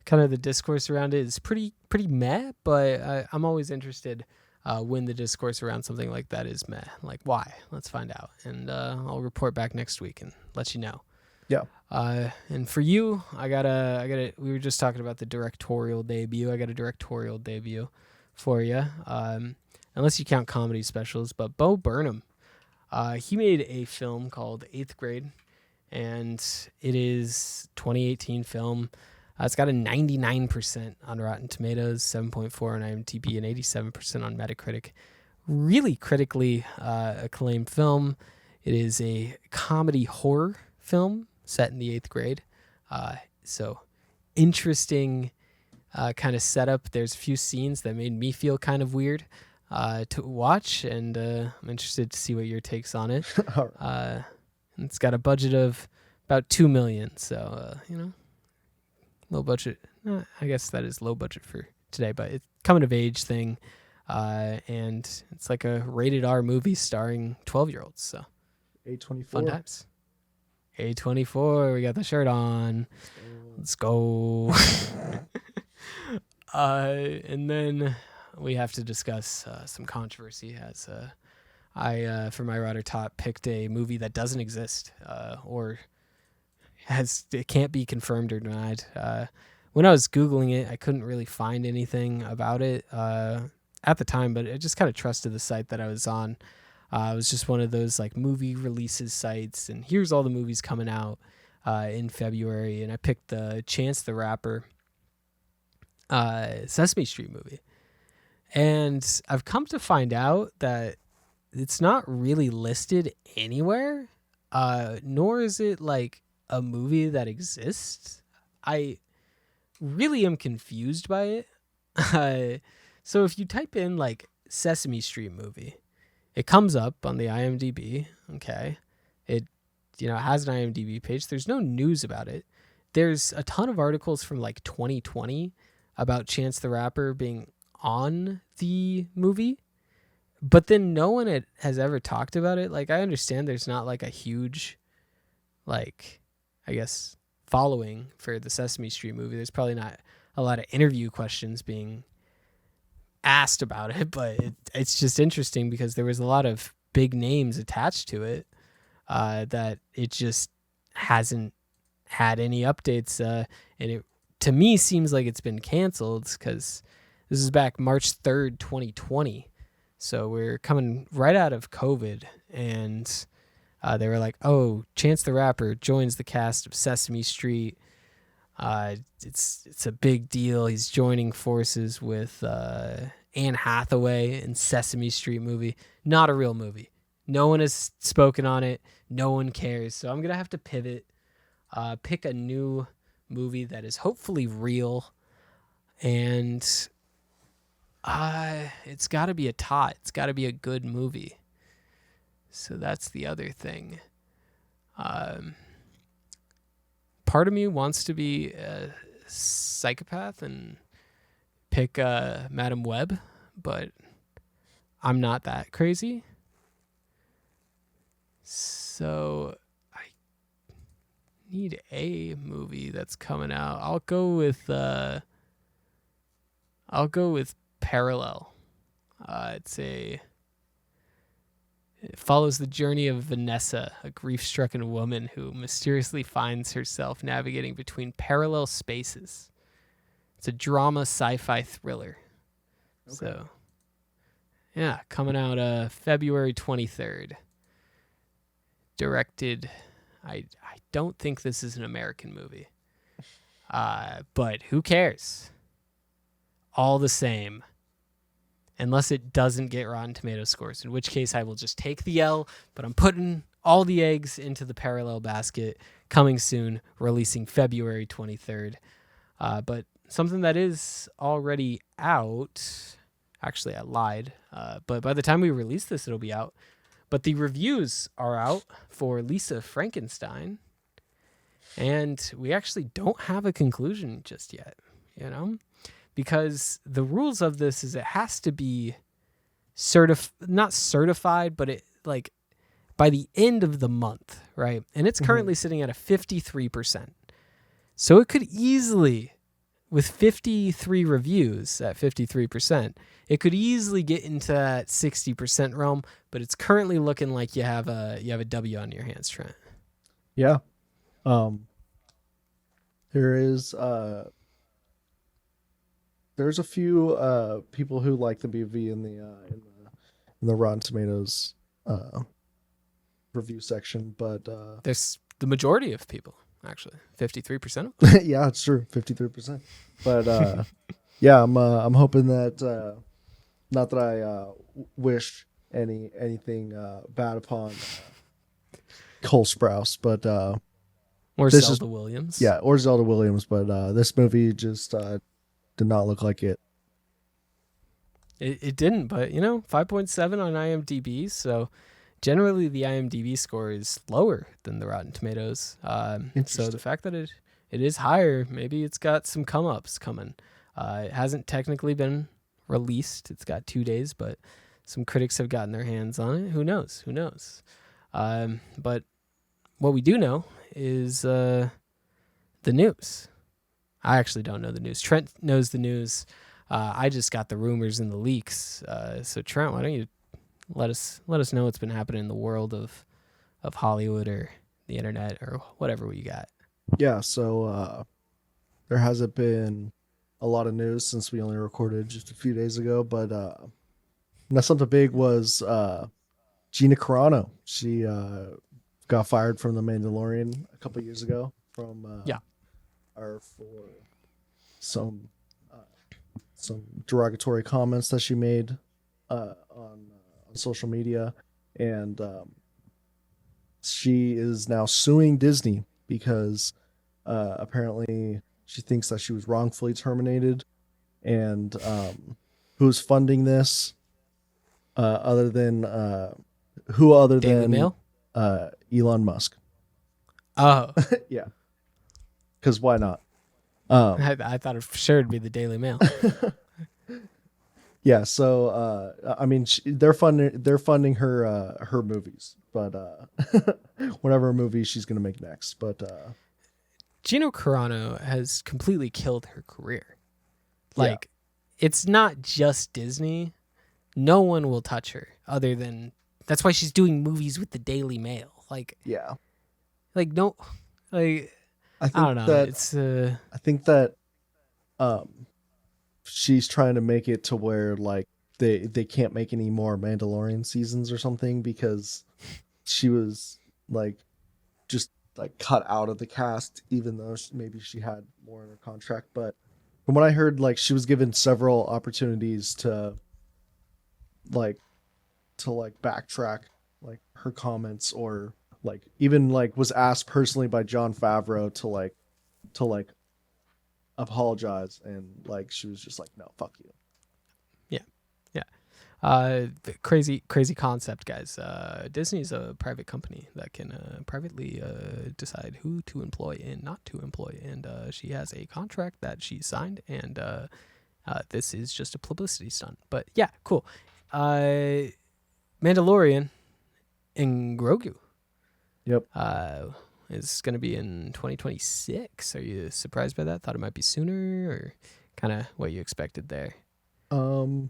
kind of the discourse around it is pretty meh, but I'm always interested when the discourse around something like that is meh. Like, why? Let's find out, and I'll report back next week and let you know. Yeah. And for you, I gotta. We were just talking about the directorial debut. I got a directorial debut for you. Unless you count comedy specials, but Bo Burnham, he made a film called Eighth Grade, and it is 2018 film. It's got a 99% on Rotten Tomatoes, 7.4 on IMDb, and 87% on Metacritic. Really critically acclaimed film. It is a comedy horror film set in the 8th grade. So interesting kind of setup. There's a few scenes that made me feel kind of weird to watch, and I'm interested to see what your takes on it. All right. It's got a budget of about $2 million, so low budget. I guess that is low budget for today, but it's coming of age thing, and it's like a rated R movie starring 12-year-olds. So A24. fun times. A24, we got the shirt on. Let's go. And then we have to discuss some controversy, as I, for my Rotter Tot, picked a movie that doesn't exist, or it can't be confirmed or denied. When I was Googling it, I couldn't really find anything about it at the time, but I just kind of trusted the site that I was on. It was just one of those like movie releases sites, and here's all the movies coming out in February, and I picked the Chance the Rapper Sesame Street movie. And I've come to find out that it's not really listed anywhere, nor is it like a movie that exists. I really am confused by it. So if you type in like Sesame Street movie, it comes up on the IMDb. Okay. It has an IMDb page. There's no news about it. There's a ton of articles from like 2020 about Chance the Rapper being on the movie, but then no one has ever talked about it. Like, I understand there's not like a huge, like, I guess, following for the Sesame Street movie. There's probably not a lot of interview questions being asked about it, but it's just interesting because there was a lot of big names attached to it. that it just hasn't had any updates, and it to me seems like it's been canceled because this is back March 3rd, 2020. So we're coming right out of COVID, and they were like, "Oh, Chance the Rapper joins the cast of Sesame Street. It's a big deal. He's joining forces with Anne Hathaway in Sesame Street movie. Not a real movie. No one has spoken on it. No one cares. So I'm gonna have to pivot, pick a new movie that is hopefully real, and it's got to be a tot. It's got to be a good movie. So that's the other thing. Part of me wants to be a psychopath and pick Madam Web, but I'm not that crazy. So I need a movie that's coming out. I'll go with Parallel. It follows the journey of Vanessa, a grief-stricken woman who mysteriously finds herself navigating between parallel spaces. It's a drama sci-fi thriller. Okay. So, yeah, coming out February 23rd. Directed, I don't think this is an American movie. But who cares? All the same. Unless it doesn't get Rotten Tomato scores, in which case I will just take the L, but I'm putting all the eggs into the Parallel basket. Coming soon, releasing February 23rd. But something that is already out, actually I lied, but by the time we release this, it'll be out. But the reviews are out for Lisa Frankenstein, and we actually don't have a conclusion just yet, because the rules of this is it has to be not certified, but it like by the end of the month, right? And it's currently sitting at a 53%. So it could easily, with 53 reviews at 53%, it could easily get into that 60% realm, but it's currently looking like you have a W on your hands, Trent. Yeah. There's a few people who like the movie in the Rotten Tomatoes review section, but there's the majority of people actually 53%. Yeah, it's true, 53%. But yeah, I'm hoping that not that I wish anything bad upon Cole Sprouse, but or Zelda Williams. Yeah, or Zelda Williams, but this movie just did not look like it. It didn't, but 5.7 on IMDb, so generally the IMDb score is lower than the Rotten Tomatoes. So the fact that it is higher, maybe it's got some come-ups coming. It hasn't technically been released. It's got 2 days, but some critics have gotten their hands on it. Who knows? But what we do know is the news. I actually don't know the news. Trent knows the news. I just got the rumors and the leaks. So Trent, why don't you let us know what's been happening in the world of Hollywood or the internet or whatever we got. Yeah, so there hasn't been a lot of news since we only recorded just a few days ago, but now something big was Gina Carano. She got fired from The Mandalorian a couple years ago from for some derogatory comments that she made on social media, and she is now suing Disney because apparently she thinks that she was wrongfully terminated, and who's funding this other than Daily Mail? Elon Musk. Oh. Yeah. Because why not? I thought it for sure it'd be the Daily Mail. Yeah, so I mean, they're funding her movies, but whatever movie she's gonna make next. But Gina Carano has completely killed her career. Like, it's not just Disney. No one will touch her other than that's why she's doing movies with the Daily Mail. Like Yeah. no, like I I think don't know. that It's I think that um she's trying to make it to where like they can't make any more Mandalorian seasons or something because she was like just like cut out of the cast, even though maybe she had more in her contract. But from what I heard, like she was given several opportunities like to backtrack like her comments, or like even like was asked personally by Jon Favreau to apologize, and like she was just like, no, fuck you. yeah, yeah. Crazy concept, guys. Disney's a private company that can privately decide who to employ and not to employ, and she has a contract that she signed, and this is just a publicity stunt. But yeah, cool. Mandalorian and Grogu Yep. is going to be in 2026. Are you surprised by that? Thought it might be sooner, or kind of what you expected there? um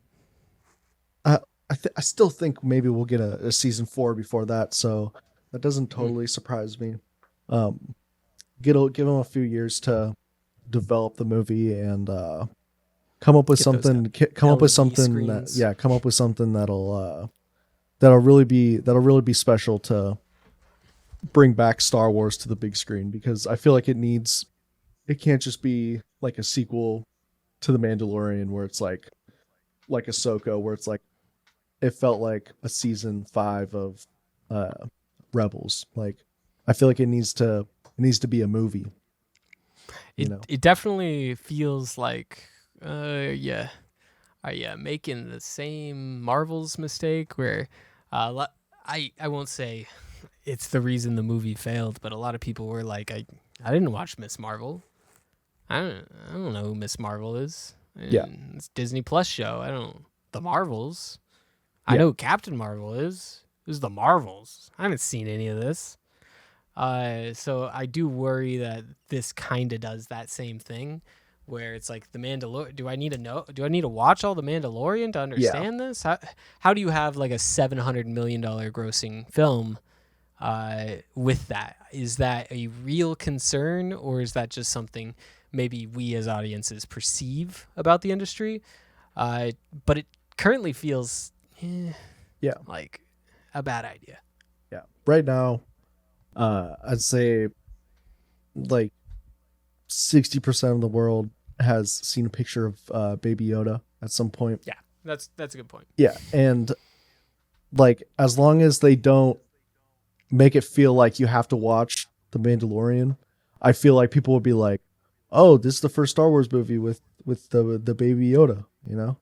I still think maybe we'll get a season 4 before that, so that doesn't Mm. totally surprise me. um give them a few years to develop the movie and come up with Get those something LED screens. come up with something that'll really be special to bring back Star Wars to the big screen, because I feel like it can't just be like a sequel to The Mandalorian where it's like Ahsoka, where it's like it felt like a season 5 of uh Rebels. Like I feel like it needs to be a movie, you know. It definitely feels like yeah, are you making the same Marvel's mistake where I won't say it's the reason the movie failed, but a lot of people were like, I didn't watch Miss Marvel. I don't know who Miss Marvel is. Yeah. And it's Disney Plus show. I don't the Marvels. I Yeah. know who Captain Marvel is. Who's the Marvels? I haven't seen any of this. So I do worry that this kind of does that same thing, where it's like the Mandalorian. Do I need to know? Do I need to watch all the Mandalorian to Yeah. understand this? How do you have like a $700 million grossing film? With that, is that a real concern, or is that just something maybe we as audiences perceive about the industry? But it currently feels Yeah. like a bad idea. Yeah. Right now, I'd say like 60% of the world has seen a picture of Baby Yoda at some point. Yeah, that's a good point. Yeah, and like as long as they don't make it feel like you have to watch The Mandalorian, I feel like people will be like, "Oh, this is the first Star Wars movie with the Baby Yoda," you know,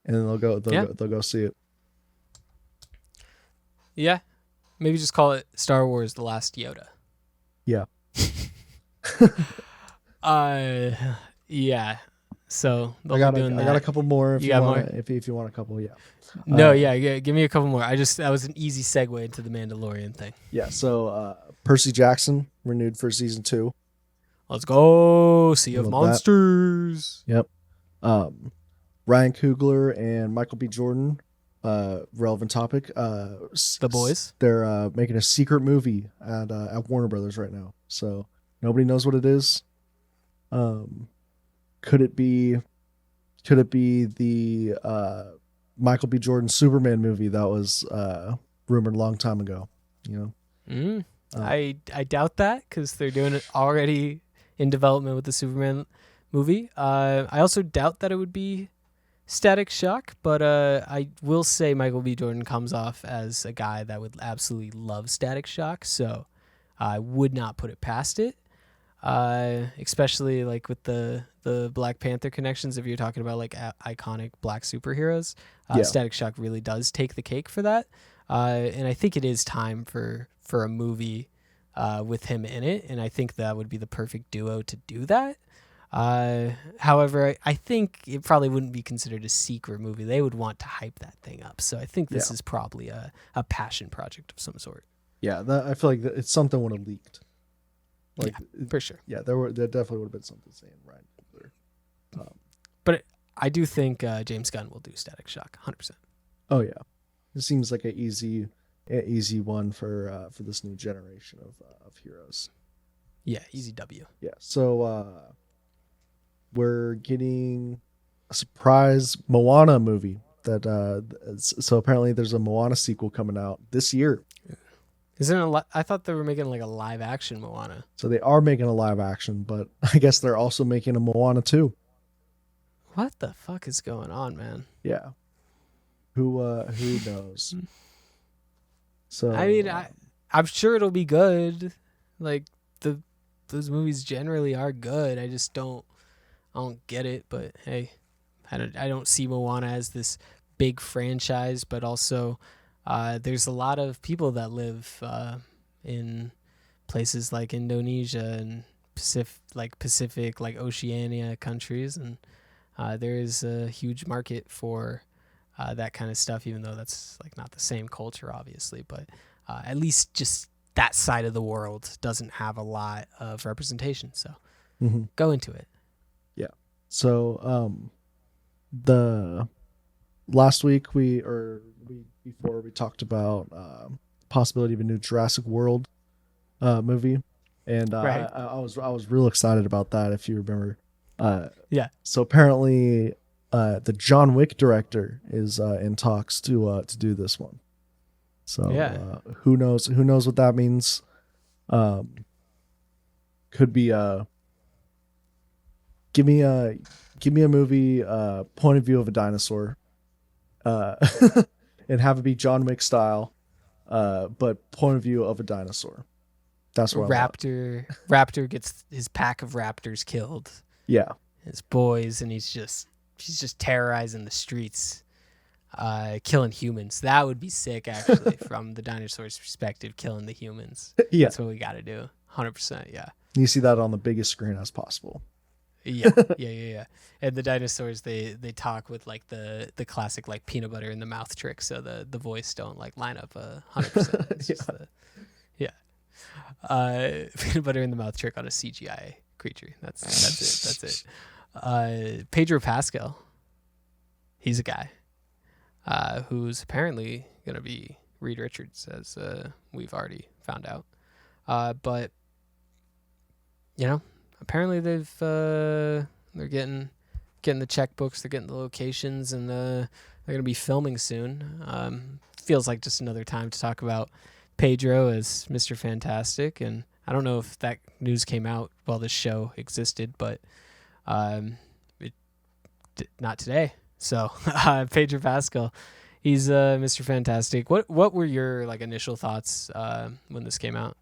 and then Yeah, they'll go see it. yeah. Maybe just call it Star Wars: The Last Yoda. Yeah, Uh, yeah. So they'll I be doing got a that. couple more if You you got want more? if you want a couple, yeah. No, yeah. Give me a couple more. That was an easy segue into the Mandalorian thing. Yeah, so Percy Jackson renewed for season 2. Let's go. Sea I of love that. Monsters. Yep. Ryan Coogler and Michael B. Jordan, relevant topic. The boys. They're making a secret movie at Warner Brothers right now, so nobody knows what it is. Could it be the Michael B. Jordan Superman movie that was rumored a long time ago? You know, I doubt that, because they're doing it already in development with the Superman movie. I also doubt that it would be Static Shock, but I will say Michael B. Jordan comes off as a guy that would absolutely love Static Shock, so I would not put it past it. Especially like with the Black Panther connections. If you're talking about like iconic black superheroes, Yeah. Static Shock really does take the cake for that. And I think it is time for a movie with him in it, and I think that would be the perfect duo to do that. However, I think it probably wouldn't be considered a secret movie. They would want to hype that thing up. So I think this Yeah. is probably a passion project of some sort. Yeah, I feel like it's something would have leaked. Like, For sure. Yeah, there definitely would have been something saying Ryan Coogler. But I do think James Gunn will do Static Shock 100%. Oh yeah, it seems like an easy one for this new generation of heroes. Yeah, easy W. Yeah. So we're getting a surprise Moana movie that so apparently there's a Moana sequel coming out this year. Isn't it I thought they were making like a live action Moana. So they are making a live action, but I guess they're also making a Moana 2. What the fuck is going on, man? Yeah. Who knows? So I mean, I'm sure it'll be good. Like the those movies generally are good. I don't get it, but hey, I don't see Moana as this big franchise, but also there's a lot of people that live in places like Indonesia and Pacific, like Oceania countries, and there is a huge market for that kind of stuff, even though that's like not the same culture, obviously, but at least just that side of the world doesn't have a lot of representation. So go into it. yeah. So the last week before we talked about possibility of a new Jurassic World movie, and Right. I was real excited about that. If you remember, Yeah. so apparently the John Wick director is in talks to do this one. So Yeah. who knows what that means? Could be give me a movie point of view of a dinosaur, uh, and have it be John Wick style, but point of view of a dinosaur. That's what I want. Raptor gets his pack of raptors killed, Yeah, his boys, and he's just terrorizing the streets, killing humans. That would be sick, actually, from the dinosaur's perspective, killing the humans. yeah. That's what we got to do. 100%. Yeah. You see that on the biggest screen as possible. Yeah. And the dinosaurs, they talk with like the classic like peanut butter in the mouth trick, so the voice don't like line up 100%. It's just peanut butter in the mouth trick on a CGI creature. That's it. Pedro Pascal, he's a guy who's apparently gonna be Reed Richards, as we've already found out. But apparently they're getting the checkbooks, they're getting the locations, and they're gonna be filming soon. Feels like just another time to talk about Pedro as Mr. Fantastic, and I don't know if that news came out while this show existed, but not today. So Pedro Pascal, he's Mr. Fantastic. What were your like initial thoughts when this came out?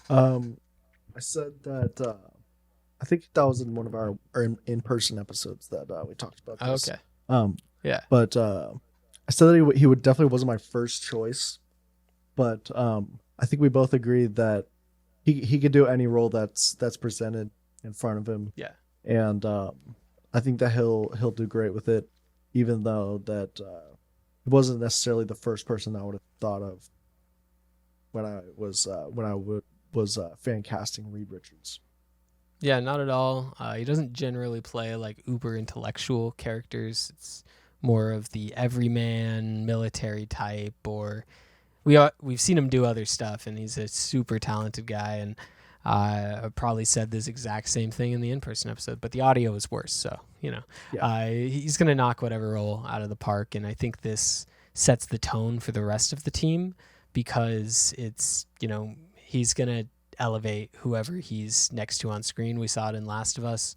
I said that I think that was in one of our in-person episodes that we talked about this. Okay. Yeah. But I said that he would definitely wasn't my first choice, but I think we both agreed that he could do any role that's presented in front of him. Yeah. And I think that he'll do great with it, even though that it wasn't necessarily the first person I would have thought of when I was fan casting Reed Richards. Yeah, not at all. He doesn't generally play like uber intellectual characters. It's more of the everyman military type, or we've seen him do other stuff, and he's a super talented guy. And I probably said this exact same thing in the in-person episode, but the audio was worse. So he's gonna knock whatever role out of the park, and I think this sets the tone for the rest of the team, because it's he's gonna elevate whoever he's next to on screen. We saw it in Last of Us.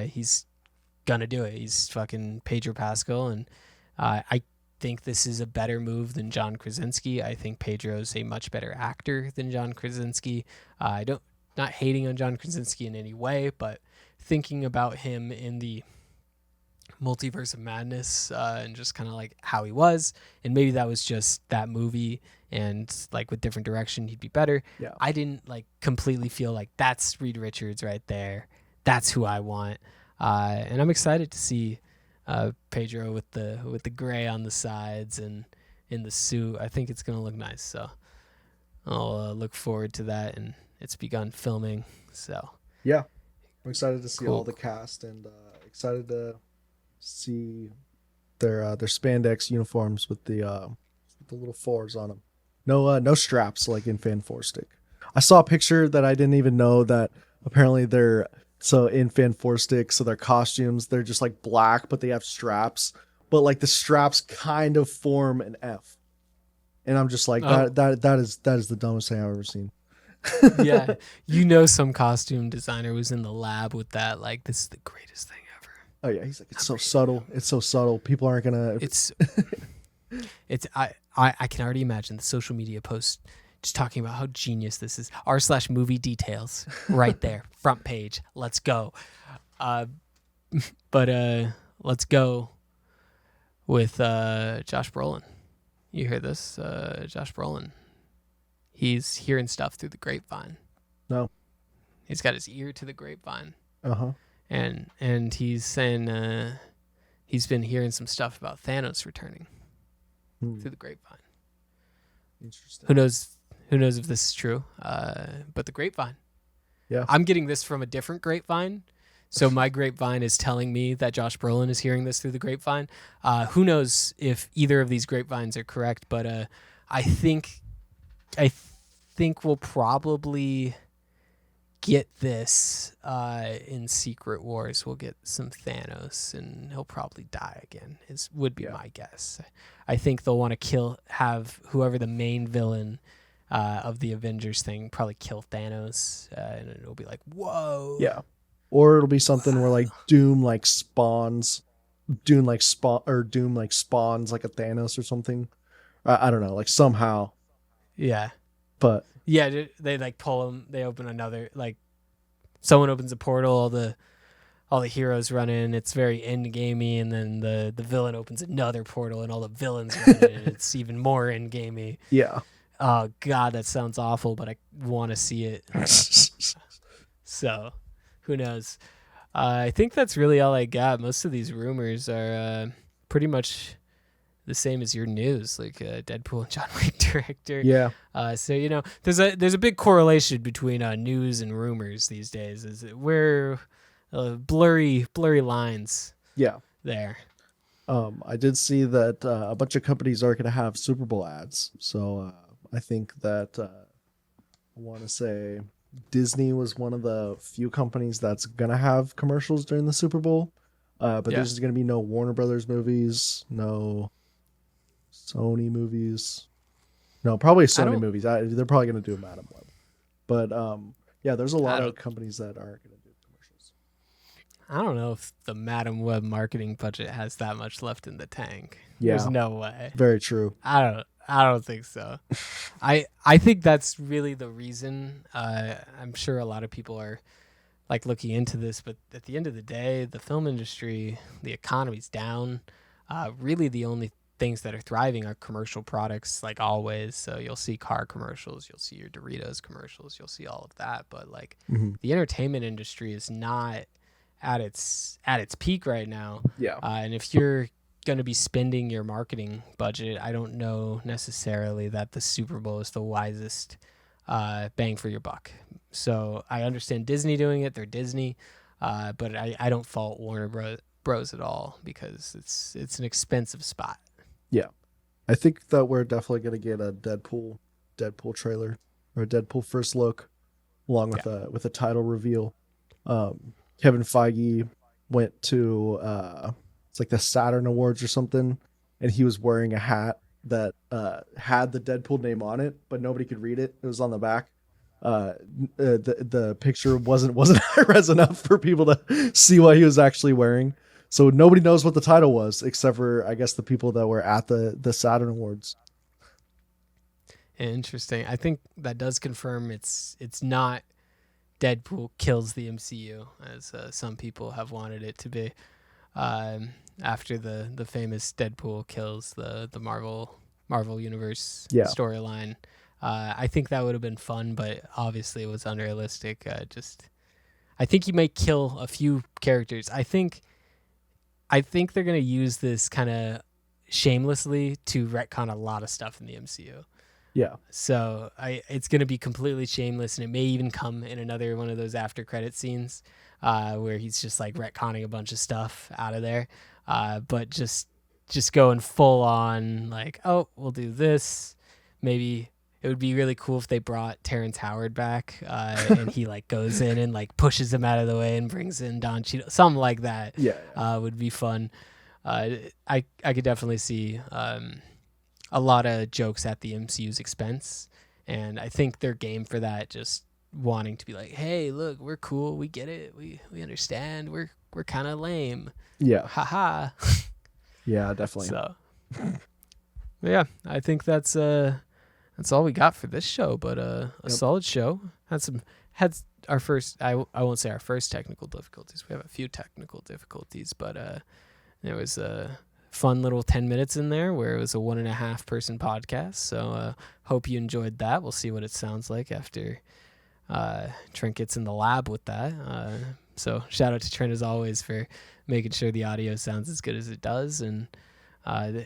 He's gonna do it. He's fucking Pedro Pascal, and I think this is a better move than John Krasinski. I think Pedro's a much better actor than John Krasinski. Not hating on John Krasinski in any way, but thinking about him in the Multiverse of Madness and just kind of like how he was, and maybe that was just that movie, and like with different direction he'd be better. Yeah. I didn't like completely feel like that's Reed Richards right there, that's who I want, and I'm excited to see Pedro with the gray on the sides and in the suit. I think it's gonna look nice, so I'll look forward to that, and it's begun filming, so yeah, I'm excited to see Cool. all the cast, and excited to see their spandex uniforms with the little fours on them. No straps like in Fan Four Stick. I saw a picture that I didn't even know that apparently they're so in Fan Four Stick, so their costumes they're just like black, but they have straps, but like the straps kind of form an F, and I'm just like Oh, that is the dumbest thing I've ever seen. yeah. You know, some costume designer was in the lab with that. Like, this is the greatest thing ever. Oh yeah, he's like it's I'm so reading subtle. It's so subtle. People aren't gonna. It's I can already imagine the social media post just talking about how genius this is. R/movie details right there, front page. Let's go. Uh, but let's go with Josh Brolin. You hear this? Josh Brolin. He's hearing stuff through the grapevine. No. He's got his ear to the grapevine, Uh-huh. and he's saying he's been hearing some stuff about Thanos returning through the grapevine. Interesting. Who knows? Who knows if this is true? But the grapevine. Yeah. I'm getting this from a different grapevine. So my grapevine is telling me that Josh Brolin is hearing this through the grapevine. Who knows if either of these grapevines are correct? But I think we'll probably get this in Secret Wars. We'll get some Thanos, and he'll probably die again. Would be my guess. I think they'll want to have whoever the main villain of the Avengers thing probably kill Thanos, and it'll be like, whoa. Yeah. Or it'll be something where like Doom like spawns like spawns like a Thanos or something. I don't know, like somehow. Yeah. But yeah, they like pull him. They open another, like someone opens a portal. All the heroes run in. It's very end gamey, and then the villain opens another portal, and all the villains run in. It's even more end gamey. yeah. Oh God, that sounds awful, but I want to see it. So, who knows? I think that's really all I got. Most of these rumors are pretty much the same as your news, like Deadpool and John Wick director. Yeah. So there's a big correlation between news and rumors these days. We're blurry lines. Yeah. There. I did see that a bunch of companies are going to have Super Bowl ads. So I think that I want to say Disney was one of the few companies that's going to have commercials during the Super Bowl. But there's going to be no Warner Brothers movies, no Sony movies. No, probably Sony movies. They're probably going to do a Madam Web. But yeah, there's a lot of companies that aren't going to do commercials. I don't know if the Madam Web marketing budget has that much left in the tank. Yeah. There's no way. Very true. I don't think so. I think that's really the reason. I'm sure a lot of people are like looking into this, but at the end of the day, the film industry, the economy's down. Really, the only things that are thriving are commercial products, like always. So you'll see car commercials, you'll see your Doritos commercials, you'll see all of that. But like the entertainment industry is not at its peak right now. Yeah. And if you're going to be spending your marketing budget, I don't know necessarily that the Super Bowl is the wisest bang for your buck. So I understand Disney doing it; they're Disney, but I don't fault Warner Bros at all because it's an expensive spot. Yeah, I think that we're definitely going to get a Deadpool trailer or a Deadpool first look, along with a title reveal. Kevin Feige went to it's like the Saturn Awards or something, and he was wearing a hat that had the Deadpool name on it, but nobody could read it. It was on the back. The picture wasn't high res enough for people to see what he was actually wearing. So nobody knows what the title was, except for I guess the people that were at the Saturn Awards. Interesting. I think that does confirm it's not Deadpool kills the MCU as some people have wanted it to be. After the famous Deadpool kills the Marvel Universe storyline. I think that would have been fun, but obviously it was unrealistic. I think you may kill a few characters. I think they're going to use this kind of shamelessly to retcon a lot of stuff in the MCU. Yeah. So it's going to be completely shameless, and it may even come in another one of those after credit scenes where he's just like retconning a bunch of stuff out of there. But just going full on like, oh, we'll do this. Maybe it would be really cool if they brought Terrence Howard back, and he like goes in and like pushes him out of the way and brings in Don Cheadle, something like that. Yeah. Would be fun. I could definitely see a lot of jokes at the MCU's expense, and I think they're game for that. Just wanting to be like, hey, look, we're cool, we get it, we understand, we're kind of lame. Yeah. Haha. Yeah, definitely. So, yeah, I think that's all we got for this show, but a solid show. Had our first, I won't say our first technical difficulties. We have a few technical difficulties, but there was a fun little 10 minutes in there where it was a 1.5 person podcast. So hope you enjoyed that. We'll see what it sounds like after Trent gets in the lab with that. So shout out to Trent as always for making sure the audio sounds as good as it does, and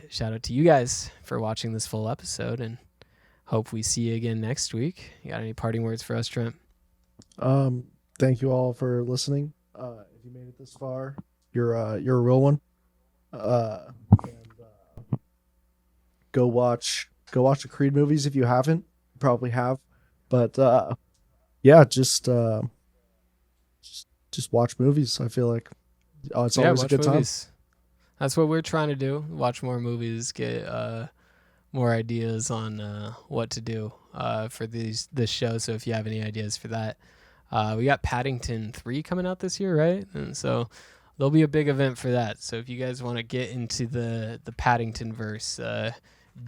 shout out to you guys for watching this full episode, and hope we see you again next week. You got any parting words for us, Trent? Thank you all for listening. If you made it this far, you're a real one. Go watch the Creed movies if you haven't. You probably have, but yeah, just watch movies. I feel like it's always a good movies. Time. That's what we're trying to do. Watch more movies, get more ideas on what to do for this show. So if you have any ideas for that, we got Paddington 3 coming out this year, right? And so there'll be a big event for that. So if you guys want to get into the Paddington verse,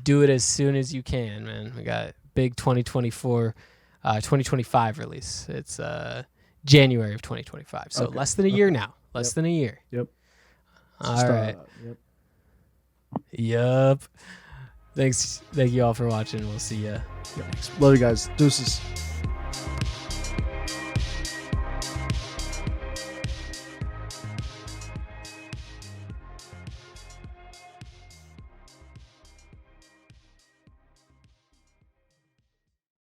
do it as soon as you can, man. We got big 2025 release. It's January of 2025. So less than a year now. Less than a year. Yep. All right. Yep. Thank you all for watching. We'll see you. Love you guys. Deuces.